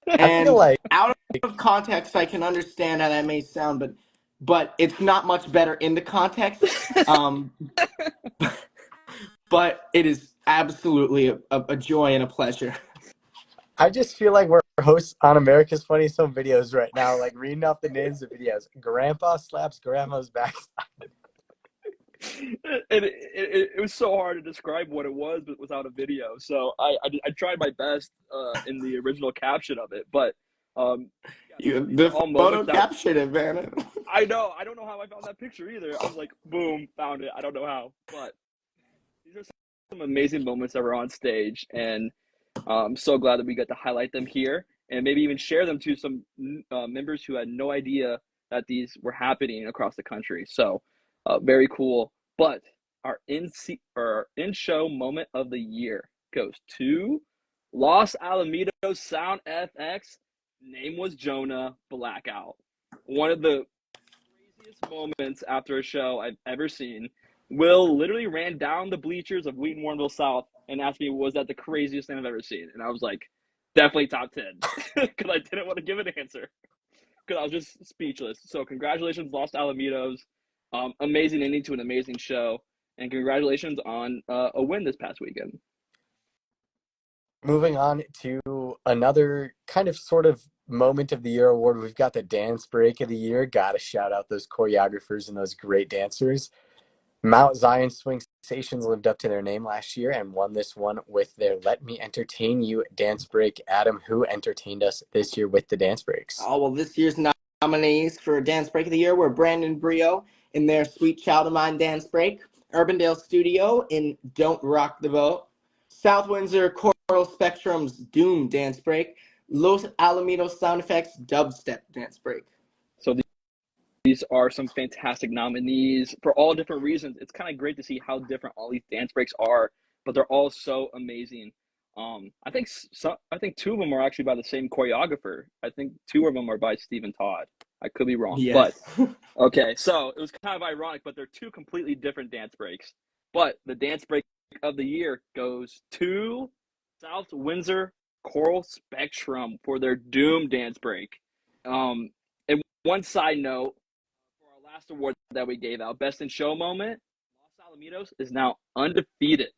And I feel like out of context, I can understand how that may sound, but it's not much better in the context. But it is absolutely a joy and a pleasure. I just feel like we're hosts on America's Funniest Home Videos right now, like reading off the names of videos. Grandpa slaps grandma's backside. It was so hard to describe what it was without a video. So I tried my best in the original caption of it, but The photo captured it, man. I know. I don't know how I found that picture either. I was like, boom, found it. I don't know how, but these are some amazing moments that were on stage, and I'm so glad that we got to highlight them here and maybe even share them to some members who had no idea that these were happening across the country. So very cool. But our in-show moment of the year goes to Los Alamitos Sound FX. Name was Jonah Blackout. One of the Craziest moments after a show I've ever seen. Will literally ran down the bleachers of Wheaton Warrenville South and asked me, "Was that the craziest thing I've ever seen?" And I was like, "Definitely top 10," because I didn't want to give an answer because I was just speechless. So congratulations, Los Alamitos. Amazing ending to an amazing show, and congratulations on a win this past weekend. Moving on to another kind of sort of moment of the year award, we've got the dance break of the year. Gotta shout out those choreographers and those great dancers. Mount Zion Swing Stations lived up to their name last year and won this one with their Let Me Entertain You dance break. Adam, who entertained us this year with the dance breaks? Oh, well, this year's nominees for Dance Break of the Year were Brandon Brio in their Sweet Child of Mine dance break, Urbandale Studio in Don't Rock the Boat, South Windsor Choral Spectrum's Doom dance break, Los Alamitos Sound Effects dubstep dance break. So these are some fantastic nominees for all different reasons. It's kind of great to see how different all these dance breaks are, but they're all so amazing. I think two of them are actually by the same choreographer. I think two of them are by Stephen Todd. I could be wrong, but Yes. okay. So it was kind of ironic, but they're two completely different dance breaks. But the dance break of the year goes to South Windsor Choral Spectrum for their Doom dance break. And one side note, for our last award that we gave out, Best in Show Moment, Los Alamitos is now undefeated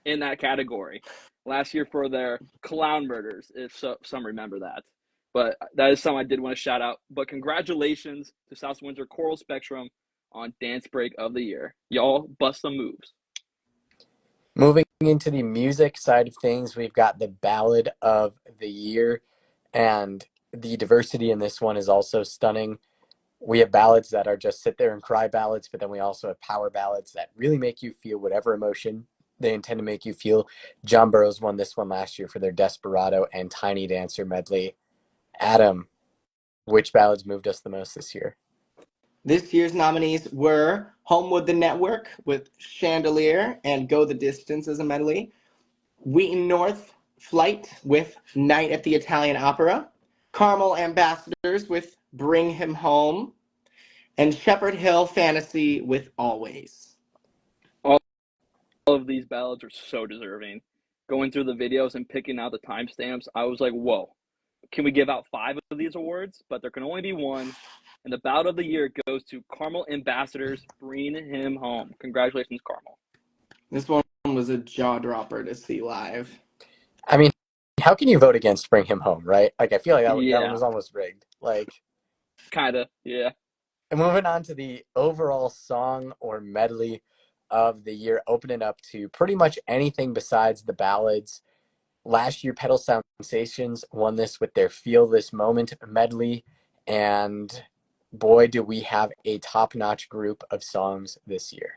in that category. Last year for their clown murders, if some remember that. But that is something I did want to shout out. But congratulations to South Windsor Choral Spectrum on Dance Break of the Year. Y'all bust some moves. Moving into the music side of things, we've got the Ballad of the Year, and the diversity in this one is also stunning. We have ballads that are just sit there and cry ballads, but then we also have power ballads that really make you feel whatever emotion they intend to make you feel. John Burroughs won this one last year for their Desperado and Tiny Dancer medley. Adam, which ballads moved us the most this year? This year's nominees were Homewood the Network with Chandelier and Go the Distance as a medley, Wheaton North Flight with Night at the Italian Opera, Carmel Ambassadors with Bring Him Home, and Shepherd Hill Fantasy with Always. All of these ballads are so deserving. Going through the videos and picking out the timestamps, I was like, whoa, can we give out 5 of these awards? But there can only be one. And the Ballad of the Year goes to Carmel Ambassadors, Bring Him Home. Congratulations, Carmel. This one was a jaw dropper to see live. I mean, how can you vote against Bring Him Home, right? Like, I feel like that one was almost rigged. Like, kind of, yeah. And moving on to the overall song or medley of the year, opening up to pretty much anything besides the ballads. Last year, Pedal Sound Sensations won this with their Feel This Moment medley, and boy, do we have a top-notch group of songs this year.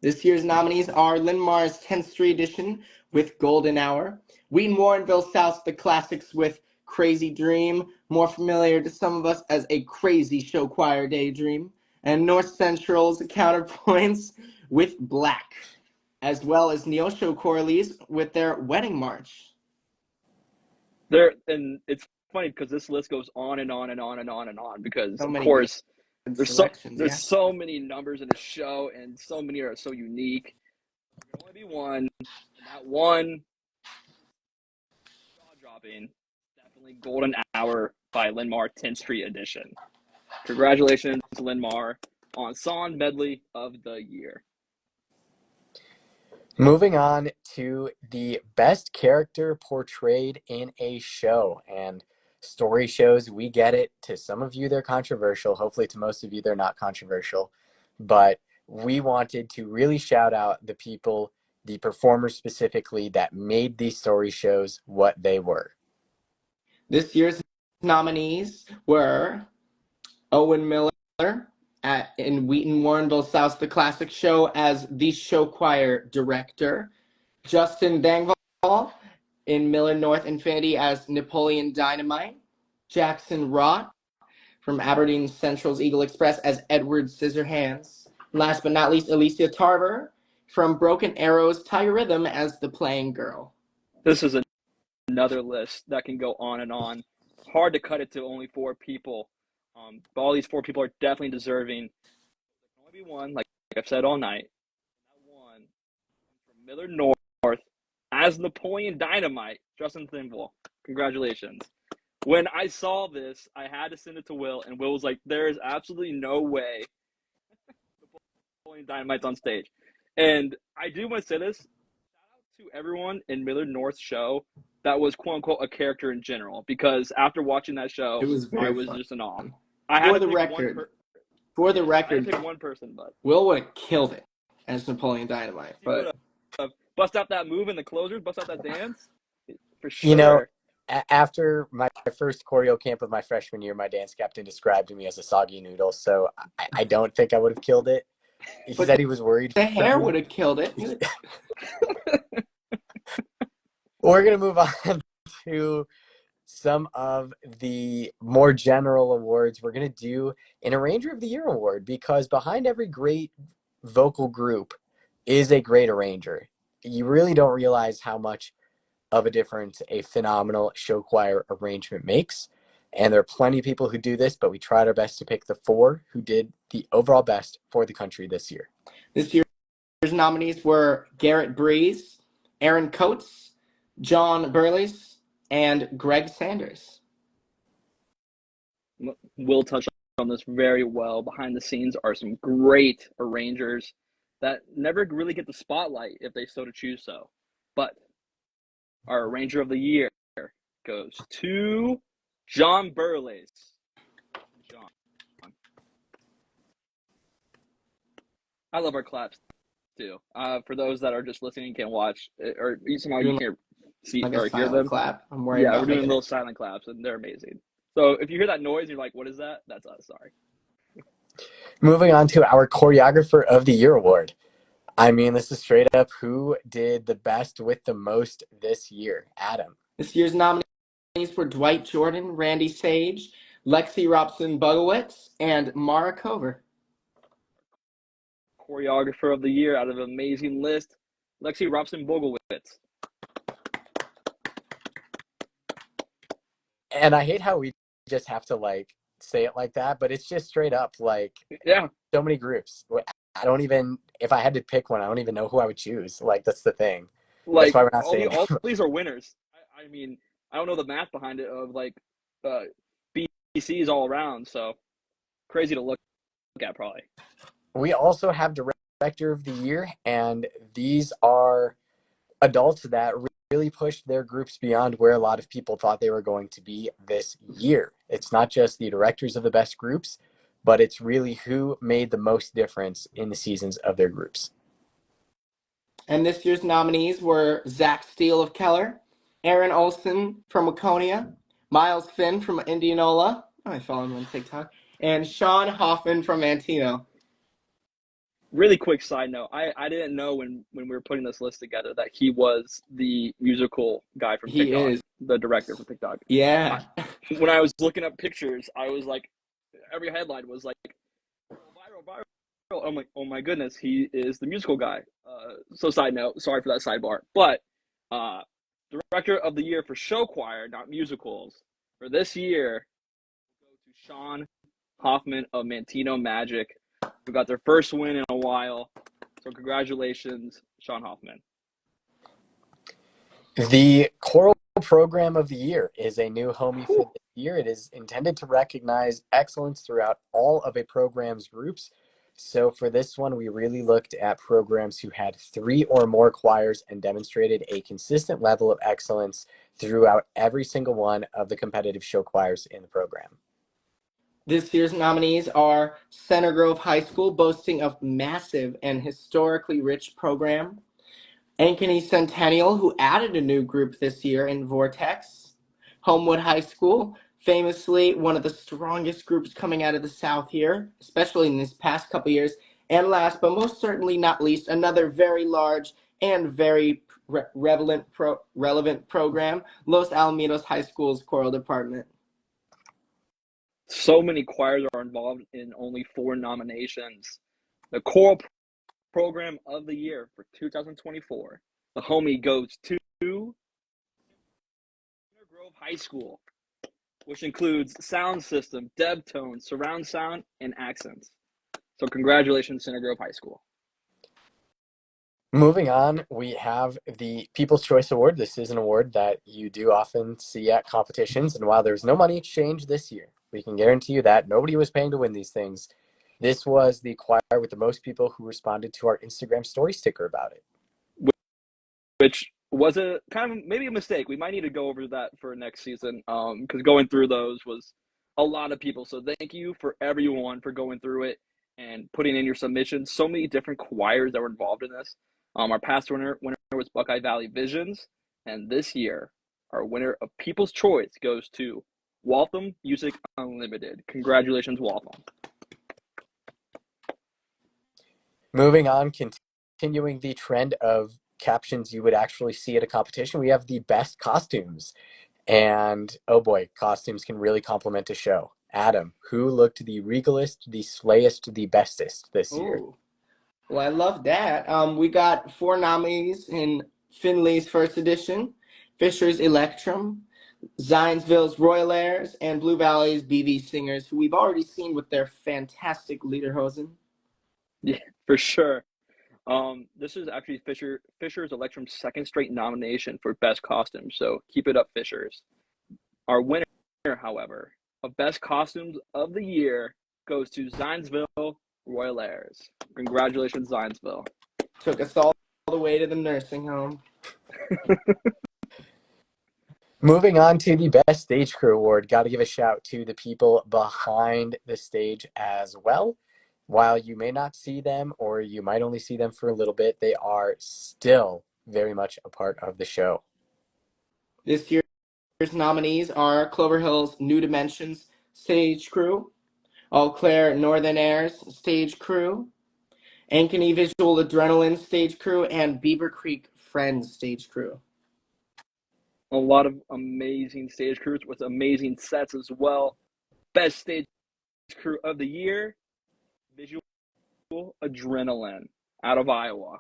This year's nominees are Linmar's 10th Street Edition with Golden Hour, Wheaton Warrenville South The Classics with Crazy Dream, more familiar to some of us as a Crazy Show Choir Daydream, and North Central's Counterpoints with Black, as well as Neosho Corley's with their Wedding March. And it's funny because this list goes on and on and on and on and on because, So of many course, there's yeah. so many numbers in a show and so many are so unique. There can only be one, and that one, jaw-dropping, definitely Golden Hour by Linmar 10th Street Edition. Congratulations, Linmar, on Song Medley of the Year. Moving on to the best character portrayed in a show. And story shows, we get it. To some of you, they're controversial. Hopefully, to most of you, they're not controversial. But we wanted to really shout out the people, the performers specifically, that made these story shows what they were. This year's nominees were Owen Miller in Wheaton Warrenville South The Classic Show as the show choir director, Justin Dangval in Miller North Infinity as Napoleon Dynamite, Jackson Rott from Aberdeen Central's Eagle Express as Edward Scissorhands, last but not least, Alicia Tarver from Broken Arrow's Tiger Rhythm as the Playing Girl. This is another list that can go on and on. hard to cut it to only 4 people. But all these 4 people are definitely deserving. There can only be one, like I've said all night. That one comes from Millard North as Napoleon Dynamite, Justin Thimble. Congratulations. When I saw this, I had to send it to Will, and Will was like, there is absolutely no way Napoleon Dynamite's on stage. And I do want to say this, shout out to everyone in Millard North's show that was quote unquote a character in general, because after watching that show, It was I very was fun. just in awe. I had For to the pick record, I had to pick one person, but Will would have killed it as Napoleon Dynamite. he would But have bust out that move in the closers, bust out that dance for You know, sure. after my first choreo camp of my freshman year, my dance captain described me as a soggy noodle, so I don't think I would have killed it. He But said he was worried the for hair me. would have killed it. We're going to move on to some of the more general awards. We're going to do an Arranger of the Year award, because behind every great vocal group is a great arranger. You really don't realize how much of a difference a phenomenal show choir arrangement makes. And there are plenty of people who do this, but we tried our best to pick the 4 who did the overall best for the country this year. This year's nominees were Garrett Breeze, Aaron Coates, John Burleys, and Greg Sanders. Will touch on this very well. Behind the scenes are some great arrangers that never really get the spotlight if they so to choose so. But our Arranger of the Year goes to John Burleys. John. I love our claps too. For those that are just listening and can't watch, or somehow you can't see like or a hear silent them. clap. I'm worried Yeah, about we're doing making little it. silent claps, and they're amazing. So if you hear that noise, you're like, "What is that?" That's us. Sorry. Moving on to our Choreographer of the Year award. I mean, this is straight up who did the best with the most this year. Adam. This year's nominees were Dwight Jordan, Randy Sage, Lexi Robson-Bugowitz, and Mara Cover. Choreographer of the Year out of an amazing list, Lexi Robson-Bogowitz. And I hate how we just have to like say it like that, but it's just straight up like Yeah, so many groups. I don't even, if I had to pick one, I don't even know who I would choose. Like, that's the thing. That's like why we're not saying all these are winners. I mean, I don't know the math behind it of like BCs all around, so crazy to look at probably. We also have Director of the Year, and these are adults that really pushed their groups beyond where a lot of people thought they were going to be this year. It's not just the directors of the best groups, but it's really who made the most difference in the seasons of their groups. And this year's nominees were Zach Steele of Keller, Aaron Olson from Waconia, Miles Finn from Indianola, I follow him on TikTok, and Sean Hoffman from Antino. Really quick side note, I didn't know when we were putting this list together that he was the musical guy from He TikTok, is. the director from TikTok. Yeah. When I was looking up pictures, I was like, every headline was like, viral. I'm like, oh my goodness, he is the musical guy. So side note, sorry for that sidebar. But director of the year for show choir, not musicals, for this year, go to Sean Hoffman of Mantino Magic, who got their first win in a while. So congratulations, Sean Hoffman. The Choral Program of the Year is a new homie for this year. It is intended to recognize excellence throughout all of a program's groups. So for this one, we really looked at programs who had 3 or more choirs and demonstrated a consistent level of excellence throughout every single one of the competitive show choirs in the program. This year's nominees are Center Grove High School, boasting a massive and historically rich program, Ankeny Centennial, who added a new group this year in Vortex, Homewood High School, famously one of the strongest groups coming out of the South here, especially in these past couple years, and last but most certainly not least, another very large and very relevant program, Los Alamitos High School's choral department. So many choirs are involved in only 4 nominations. The choral program of the year for 2024. The homie goes to Center Grove High School. which includes sound system, depth tone, surround sound, and accents. So congratulations, Center Grove High School. Moving on, we have the People's Choice Award. This is an award that you do often see at competitions, and while there's no money exchange this year, we can guarantee you that nobody was paying to win these things. This was the choir with the most people who responded to our Instagram story sticker about it. Which was a kind of maybe a mistake. We might need to go over that for next season because going through those was a lot of people. So thank you for everyone for going through it and putting in your submissions. So many different choirs that were involved in this. Our past winner was Buckeye Valley Visions, and this year our winner of People's Choice goes to Waltham Music Unlimited. Congratulations, Waltham. Moving on, continuing the trend of captions you would actually see at a competition, we have the best costumes. And oh boy, costumes can really complement a show. Adam, who looked the regalest, the slayest, the bestest this year? Ooh. Well, I love that. We got 4 nominees in Finley's First Edition, Fisher's Electrum, Zionsville's Royal Airs, and Blue Valley's BV Singers, who we've already seen with their fantastic Lederhosen. Yeah, for sure. This is actually Fisher's Electrum's second straight nomination for Best Costume, so keep it up, Fishers. Our winner, however, of Best Costumes of the Year goes to Zionsville Royal Airs. Congratulations, Zionsville. Took us all the way to the nursing home. Moving on to the Best Stage Crew Award, got to give a shout to the people behind the stage as well. While you may not see them, or you might only see them for a little bit, they are still very much a part of the show. This year's nominees are Clover Hill's New Dimensions Stage Crew, Eau Claire Northern Airs Stage Crew, Ankeny Visual Adrenaline Stage Crew, and Beaver Creek Friends Stage Crew. A lot of amazing stage crews with amazing sets as well. Best Stage Crew of the Year, Visual Adrenaline out of Iowa.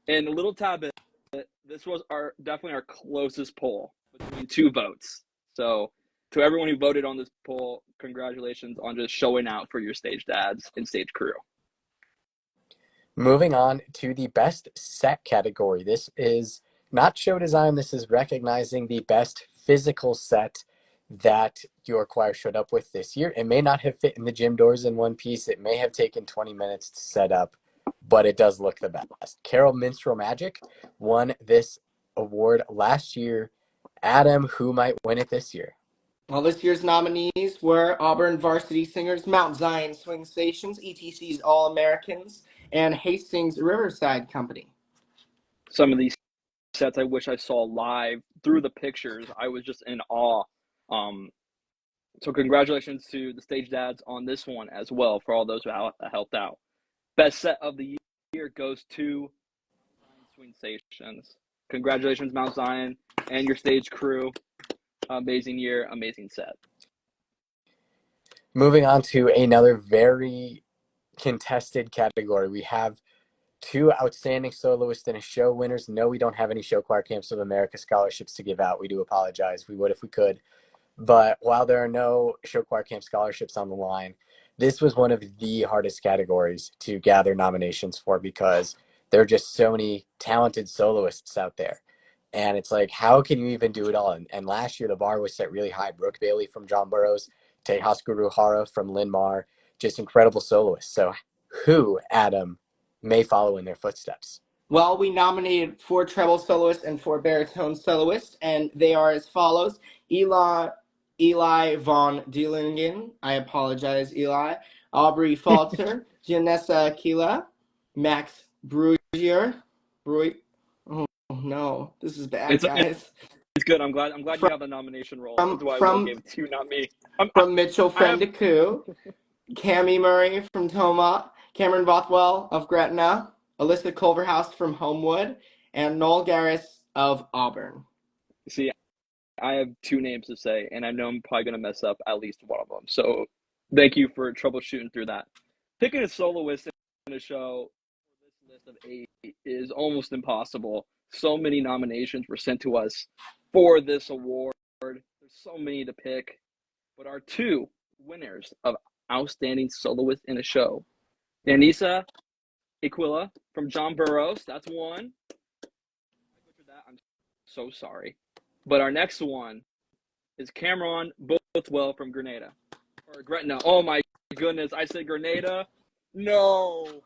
And a little tad bit, this was definitely our closest poll between 2 votes. So to everyone who voted on this poll, congratulations on just showing out for your stage dads and stage crew. Moving on to the Best Set category. This is not show design. This is recognizing the best physical set that your choir showed up with this year. It may not have fit in the gym doors in one piece. It may have taken 20 minutes to set up, but it does look the best. Carol Minstrel Magic won this award last year. Adam, who might win it this year? Well, this year's nominees were Auburn Varsity Singers, Mount Zion Swing Stations, ETC's All-Americans, and Hastings Riverside Company. Some of these sets I wish I saw live. Through the pictures, I was just in awe. So congratulations to the stage dads on this one as well for all those who helped out. Best set of the year goes to Swing Stations. Congratulations, Mount Zion, and your stage crew. Amazing year, amazing set. Moving on to another very contested category. We have 2 outstanding soloists and a show winners. No, we don't have any Show Choir Camps of America scholarships to give out. We do apologize. We would if we could. But while there are no Show Choir Camp scholarships on the line, this was one of the hardest categories to gather nominations for because there are just so many talented soloists out there. And it's like, how can you even do it all? And last year, the bar was set really high. Brooke Bailey from John Burroughs, Tejas Guruhara from Lynn Mar, just incredible soloists. So who, Adam, may follow in their footsteps? Well, we nominated 4 treble soloists and 4 baritone soloists, and they are as follows. Eli von Dielingen, I apologize, Eli. Aubrey Falter, Janessa Aquila, Max Brugier. Oh no, this is bad, guys. It's good. I'm glad you have the nomination role. That's why Will gave it to you, not me. From Mitchell Friendeku, Cami Murray from Toma, Cameron Bothwell of Gretna, Alyssa Culverhouse from Homewood, and Noel Garris of Auburn. See, I have 2 names to say, and I know I'm probably going to mess up at least one of them. So thank you for troubleshooting through that. Picking a soloist in a show for this list of 8 is almost impossible. So many nominations were sent to us for this award. There's so many to pick. but our two winners of Outstanding Soloist in a Show. Anissa Aquila from John Burroughs, that's one. I'm so sorry. But our next one is Cameron Bothwell from Grenada. Or Gretna. Oh my goodness, I said Grenada. No. Revolution.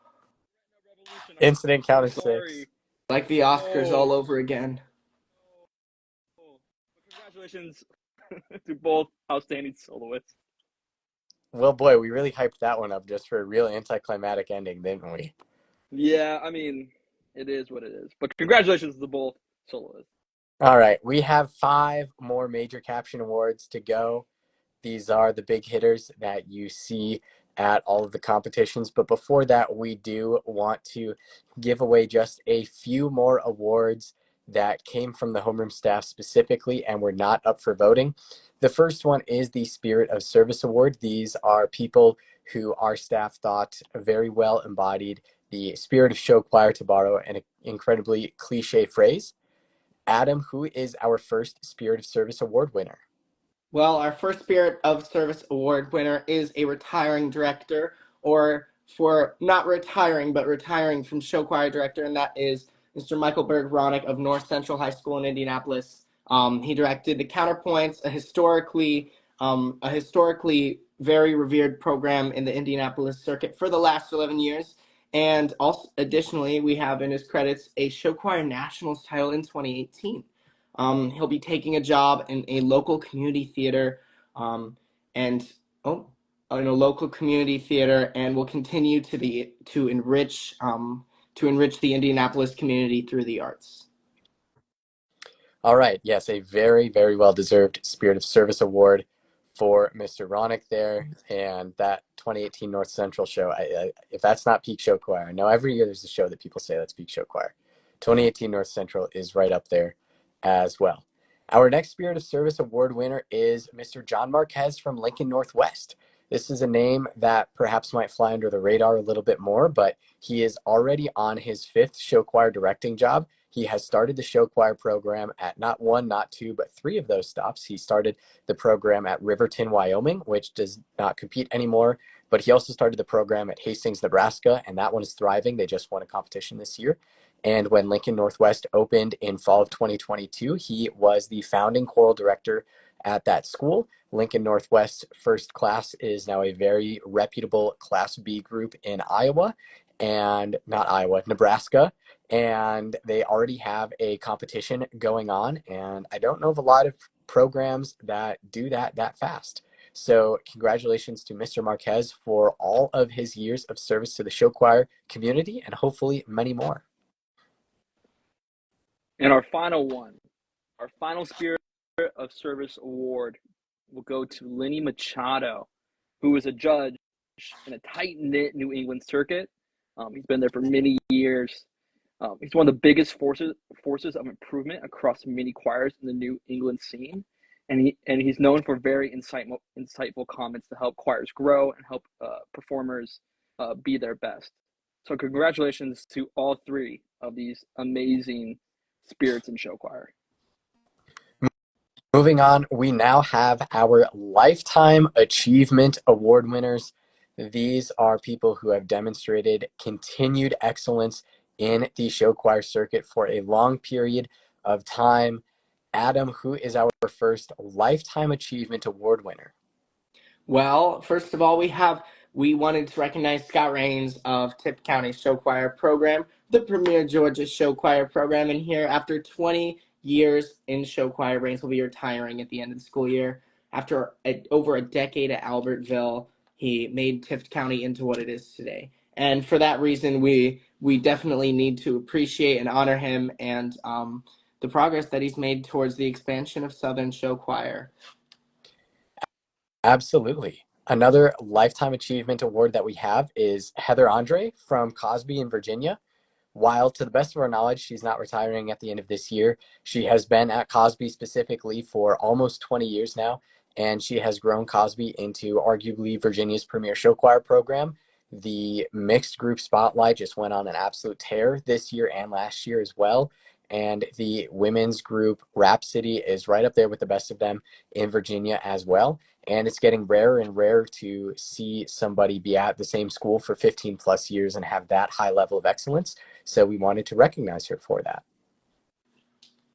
I'm Incident so counter six. sorry. Like the Oscars No. all over again. But congratulations to both outstanding soloists. Well, boy, we really hyped that one up just for a real anticlimactic ending, didn't we? Yeah, I mean, it is what it is. But congratulations to both soloists. All right, we have 5 more major caption awards to go. These are the big hitters that you see at all of the competitions. But before that, we do want to give away just a few more awards that came from the homeroom staff specifically and were not up for voting. The first one is the Spirit of Service Award. These are people who our staff thought very well embodied the spirit of show choir, to borrow an incredibly cliche phrase. Adam, who is our first Spirit of Service Award winner? Well, our first Spirit of Service Award winner is a retiring director, or for not retiring, but retiring from show choir director, and that is Mr. Michael Berg-Ronick of North Central High School in Indianapolis. He directed the Counterpoints, a historically very revered program in the Indianapolis circuit for the last 11 years. And also, additionally, we have in his credits a show choir nationals title in 2018. He'll be taking a job in a local community theater, and in a local community theater, and will continue to enrich the Indianapolis community through the arts. All right. Yes, a very, very well-deserved Spirit of Service Award for Mr. Ronick there. And that 2018 North Central show, if that's not peak show choir, I know every year there's a show that people say that's peak show choir. 2018 North Central is right up there as well. Our next Spirit of Service Award winner is Mr. John Marquez from Lincoln Northwest. This is a name that perhaps might fly under the radar a little bit more, but he is already on his 5th show choir directing job. He has started the show choir program at not 1, not 2, but 3 of those stops. He started the program at Riverton, Wyoming, which does not compete anymore, but he also started the program at Hastings, Nebraska, and that one is thriving. They just won a competition this year. And when Lincoln Northwest opened in fall of 2022, he was the founding choral director at that school. Lincoln Northwest First Class is now a very reputable Class B group in Nebraska. And they already have a competition going on. And I don't know of a lot of programs that do that fast. So congratulations to Mr. Marquez for all of his years of service to the show choir community, and hopefully many more. And our final Spirit of Service Award will go to Lenny Machado, who is a judge in a tight-knit New England circuit. He's been there for many years. He's one of the biggest forces of improvement across many choirs in the New England scene, and he's known for very insightful comments to help choirs grow and help performers be their best. So congratulations to all 3 of these amazing spirits in show choir. Moving on, we now have our Lifetime Achievement Award winners. These are people who have demonstrated continued excellence in the show choir circuit for a long period of time. Adam, who is our first Lifetime Achievement Award winner? Well, first of all, we wanted to recognize Scott Rains of Tipp County Show Choir Program, the premier Georgia show choir program. And here, after 20 years in show choir, Rains will be retiring at the end of the school year. After over a decade at Albertville, he made Tift County into what it is today. And for that reason, we definitely need to appreciate and honor him and the progress that he's made towards the expansion of Southern Show Choir. Absolutely. Another Lifetime Achievement Award that we have is Heather Andre from Cosby in Virginia. While to the best of our knowledge, she's not retiring at the end of this year, she has been at Cosby specifically for almost 20 years now, and she has grown Cosby into arguably Virginia's premier show choir program. The mixed group spotlight just went on an absolute tear this year and last year as well. And the women's group Rhapsody is right up there with the best of them in Virginia as well. And it's getting rarer and rarer to see somebody be at the same school for 15 plus years and have that high level of excellence. So we wanted to recognize her for that.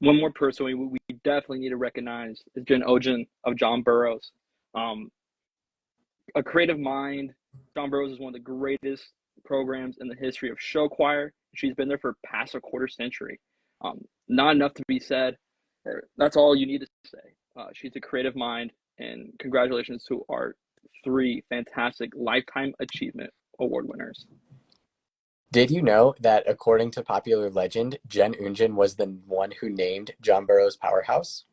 One more person we definitely need to recognize is Jen Ogen of John Burroughs. A creative mind. John Burroughs is one of the greatest programs in the history of show choir. She's been there for past a quarter century. Not enough to be said. That's all you need to say. She's a creative mind, and congratulations to our 3 fantastic Lifetime Achievement Award winners. Did you know that according to popular legend, Jen Ogen was the one who named John Burroughs Powerhouse?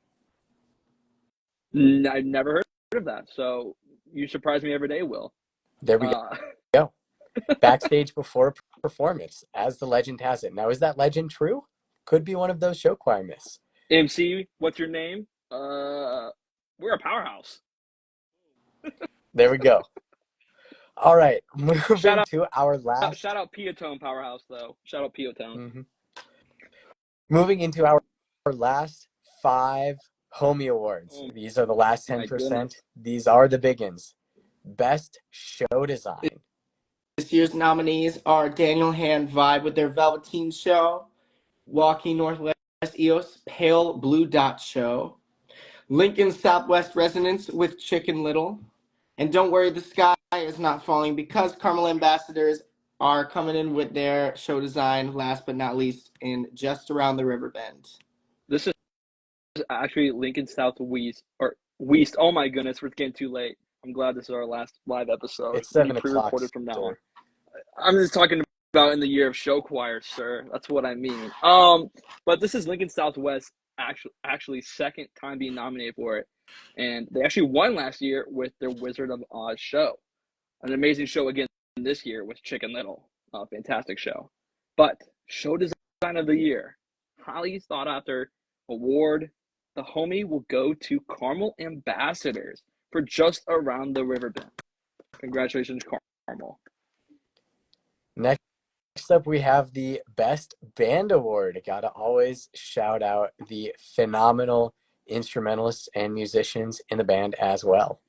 I've never heard of that, so you surprise me every day, Will. There we go. Backstage before performance, as the legend has it. Now, is that legend true? Could be one of those show choir myths. MC, what's your name? We're a powerhouse. There we go. All right, moving Shout to our last. Shout out Piatone Powerhouse, though. Shout out Piatone. Mm-hmm. Moving into our last 5 Homie Awards. These are the last 10%. These are the big ones. Best show design. This year's nominees are Daniel Hand Vibe with their Velveteen Show, Walking Northwest EOS Pale Blue Dot Show, Lincoln Southwest Resonance with Chicken Little, and Don't Worry the Sky is Not Falling, because Carmel Ambassadors are coming in with their show design, last but not least, in Just Around the River Bend. This is actually Lincoln Southwest, or West. Oh my goodness, we're getting too late. I'm glad this is our last live episode. It's 7 o'clock. Pre-recorded from now on. I'm just talking about in the year of show choir, sir. That's what I mean. But this is Lincoln Southwest actually second time being nominated for it, and they actually won last year with their Wizard of Oz show. An amazing show again this year with Chicken Little. Fantastic show. But show design of the year, highly sought after award. The homie will go to Carmel Ambassadors for Just Around the River Bend. Congratulations, Carmel. Next up, we have the Best Band Award. Gotta always shout out the phenomenal instrumentalists and musicians in the band as well.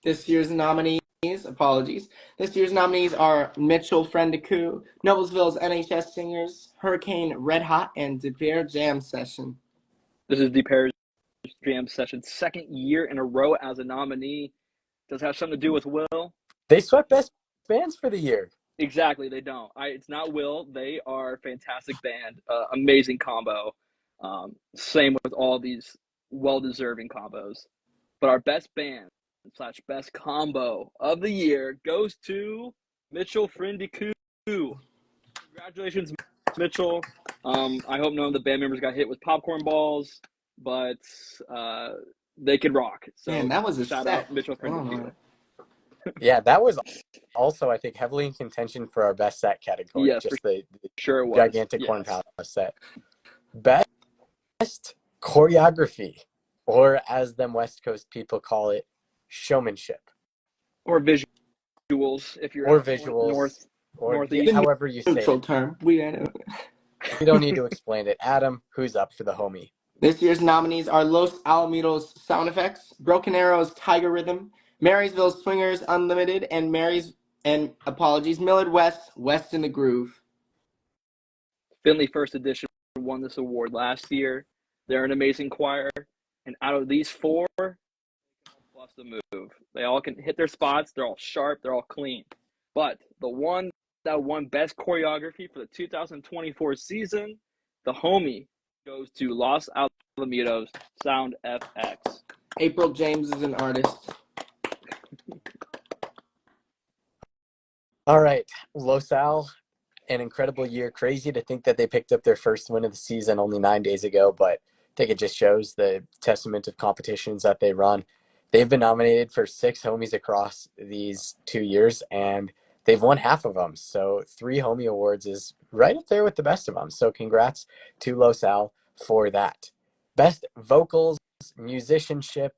This year's nominees are Mitchell Friendicu, Noblesville's NHS Singers, Hurricane Red Hot, and DePere Jam Session. This is DePere's Jam Session, second year in a row as a nominee. Does it have something to do with Will? They swept Best Bands for the year. Exactly, they don't. It's not Will. They are a fantastic band, amazing combo. Same with all these well-deserving combos. But our best band / best combo of the year goes to Mitchell Friendicu. Congratulations, Mitchell. I hope none of the band members got hit with popcorn balls, but they could rock. So man, that was a shout set. out Mitchell Friendicu. Yeah, that was also, I think, heavily in contention for our best set category. Yes, just the sure it was. gigantic Corn Palace set. Best choreography, or as them West Coast people call it, showmanship. Or visuals, if you're or visuals, northeast. However you say Neutral it. term. We don't need to explain it. Adam, who's up for the homie? This year's nominees are Los Alamitos Sound Effects, Broken Arrow's Tiger Rhythm, Marysville Swingers Unlimited, and Millard West in the Groove. Finley First Edition won this award last year. They're an amazing choir, and out of these 4, plus the move. They all can hit their spots. They're all sharp. They're all clean. But the one that won best choreography for the 2024 season, the homie, goes to Los Alamitos Sound FX. April James is an artist. All right, Los Al, an incredible year. Crazy to think that they picked up their first win of the season only 9 days ago, but I think it just shows the testament of competitions that they run. They've been nominated for 6 homies across these 2 years, and they've won half of them. So 3 homie awards is right up there with the best of them. So congrats to Los Al for that. Best vocals, musicianship,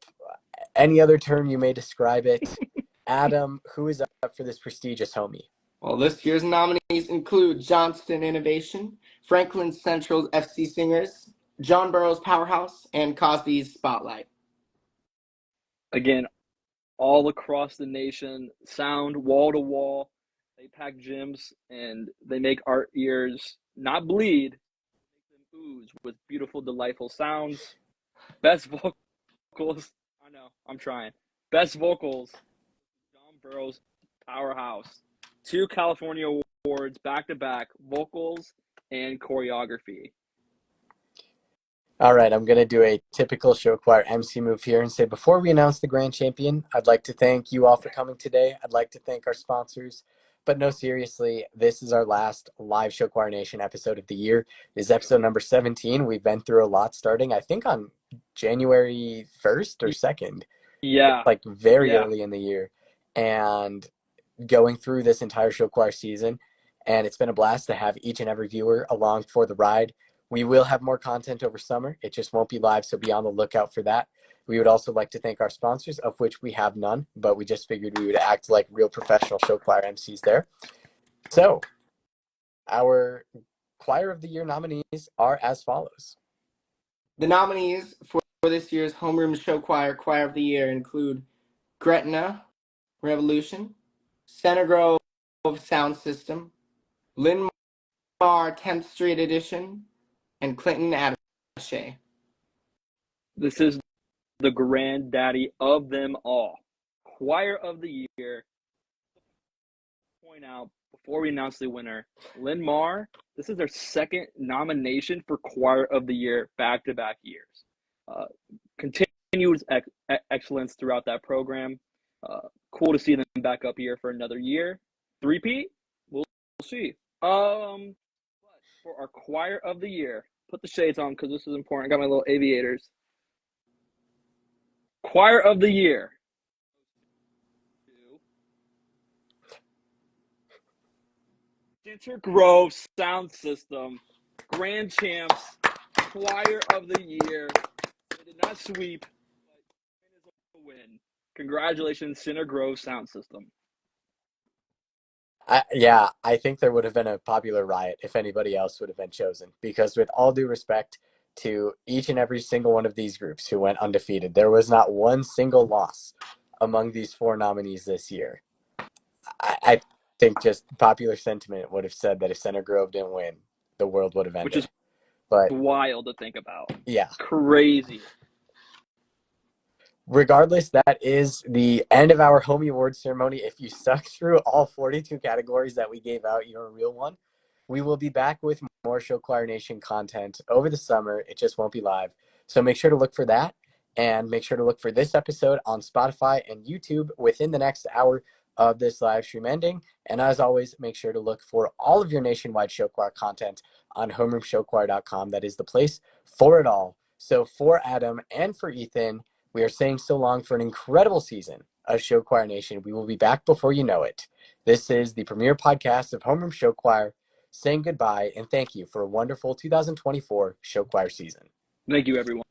any other term you may describe it. Adam, who is up for this prestigious homie? Well, this year's nominees include Johnston Innovation, Franklin Central's FC Singers, John Burroughs Powerhouse, and Cosby's Spotlight. Again, all across the nation, sound wall to wall. They pack gyms and they make our ears not bleed, make them ooze with beautiful, delightful sounds. Best vocals. I know, I'm trying. Best vocals. John Burroughs Powerhouse. 2 California awards back to back, vocals and choreography. All right, I'm going to do a typical show choir MC move here and say, before we announce the grand champion, I'd like to thank you all for coming today. I'd like to thank our sponsors. But no, seriously, this is our last live Show Choir Nation episode of the year. This is episode number 17. We've been through a lot starting, I think, on January 1st or 2nd. Yeah. Like very early in the year. And going through this entire show choir season. And it's been a blast to have each and every viewer along for the ride. We will have more content over summer. It just won't be live, so be on the lookout for that. We would also like to thank our sponsors, of which we have none, but we just figured we would act like real professional show choir MCs there. So, our Choir of the Year nominees are as follows. The nominees for this year's Homeroom Show Choir Choir of the Year include Gretna Revolution, Center Grove Sound System, Lynn Mar 10th Street Edition, and Clinton Attaché. This is the granddaddy of them all. Choir of the Year. Point out before we announce the winner, Lynn Mar, this is their second nomination for Choir of the Year back-to-back years. Continued excellence throughout that program. Cool to see them back up here for another year. 3-peat? We'll see. But for our Choir of the Year, put the shades on because this is important. I got my little aviators. Choir of the Year. Center Grove Sound System, Grand Champs, Choir of the Year. They did not sweep, but a win. Congratulations, Center Grove Sound System. I think there would have been a popular riot if anybody else would have been chosen, because with all due respect to each and every single one of these groups who went undefeated, there was not one single loss among these 4 nominees this year. I think just popular sentiment would have said that if Center Grove didn't win, the world would have ended. Which is wild to think about. Yeah. Crazy. Regardless, that is the end of our Homie Awards ceremony. If you stuck through all 42 categories that we gave out, you're a real one. We will be back with more Show Choir Nation content over the summer. It just won't be live. So make sure to look for that, and make sure to look for this episode on Spotify and YouTube within the next hour of this live stream ending. And as always, make sure to look for all of your nationwide show choir content on homeroomshowchoir.com. That is the place for it all. So for Adam and for Ethan, we are saying so long for an incredible season of Show Choir Nation. We will be back before you know it. This is the premiere podcast of Homeroom Show Choir, saying goodbye and thank you for a wonderful 2024 Show Choir season. Thank you, everyone.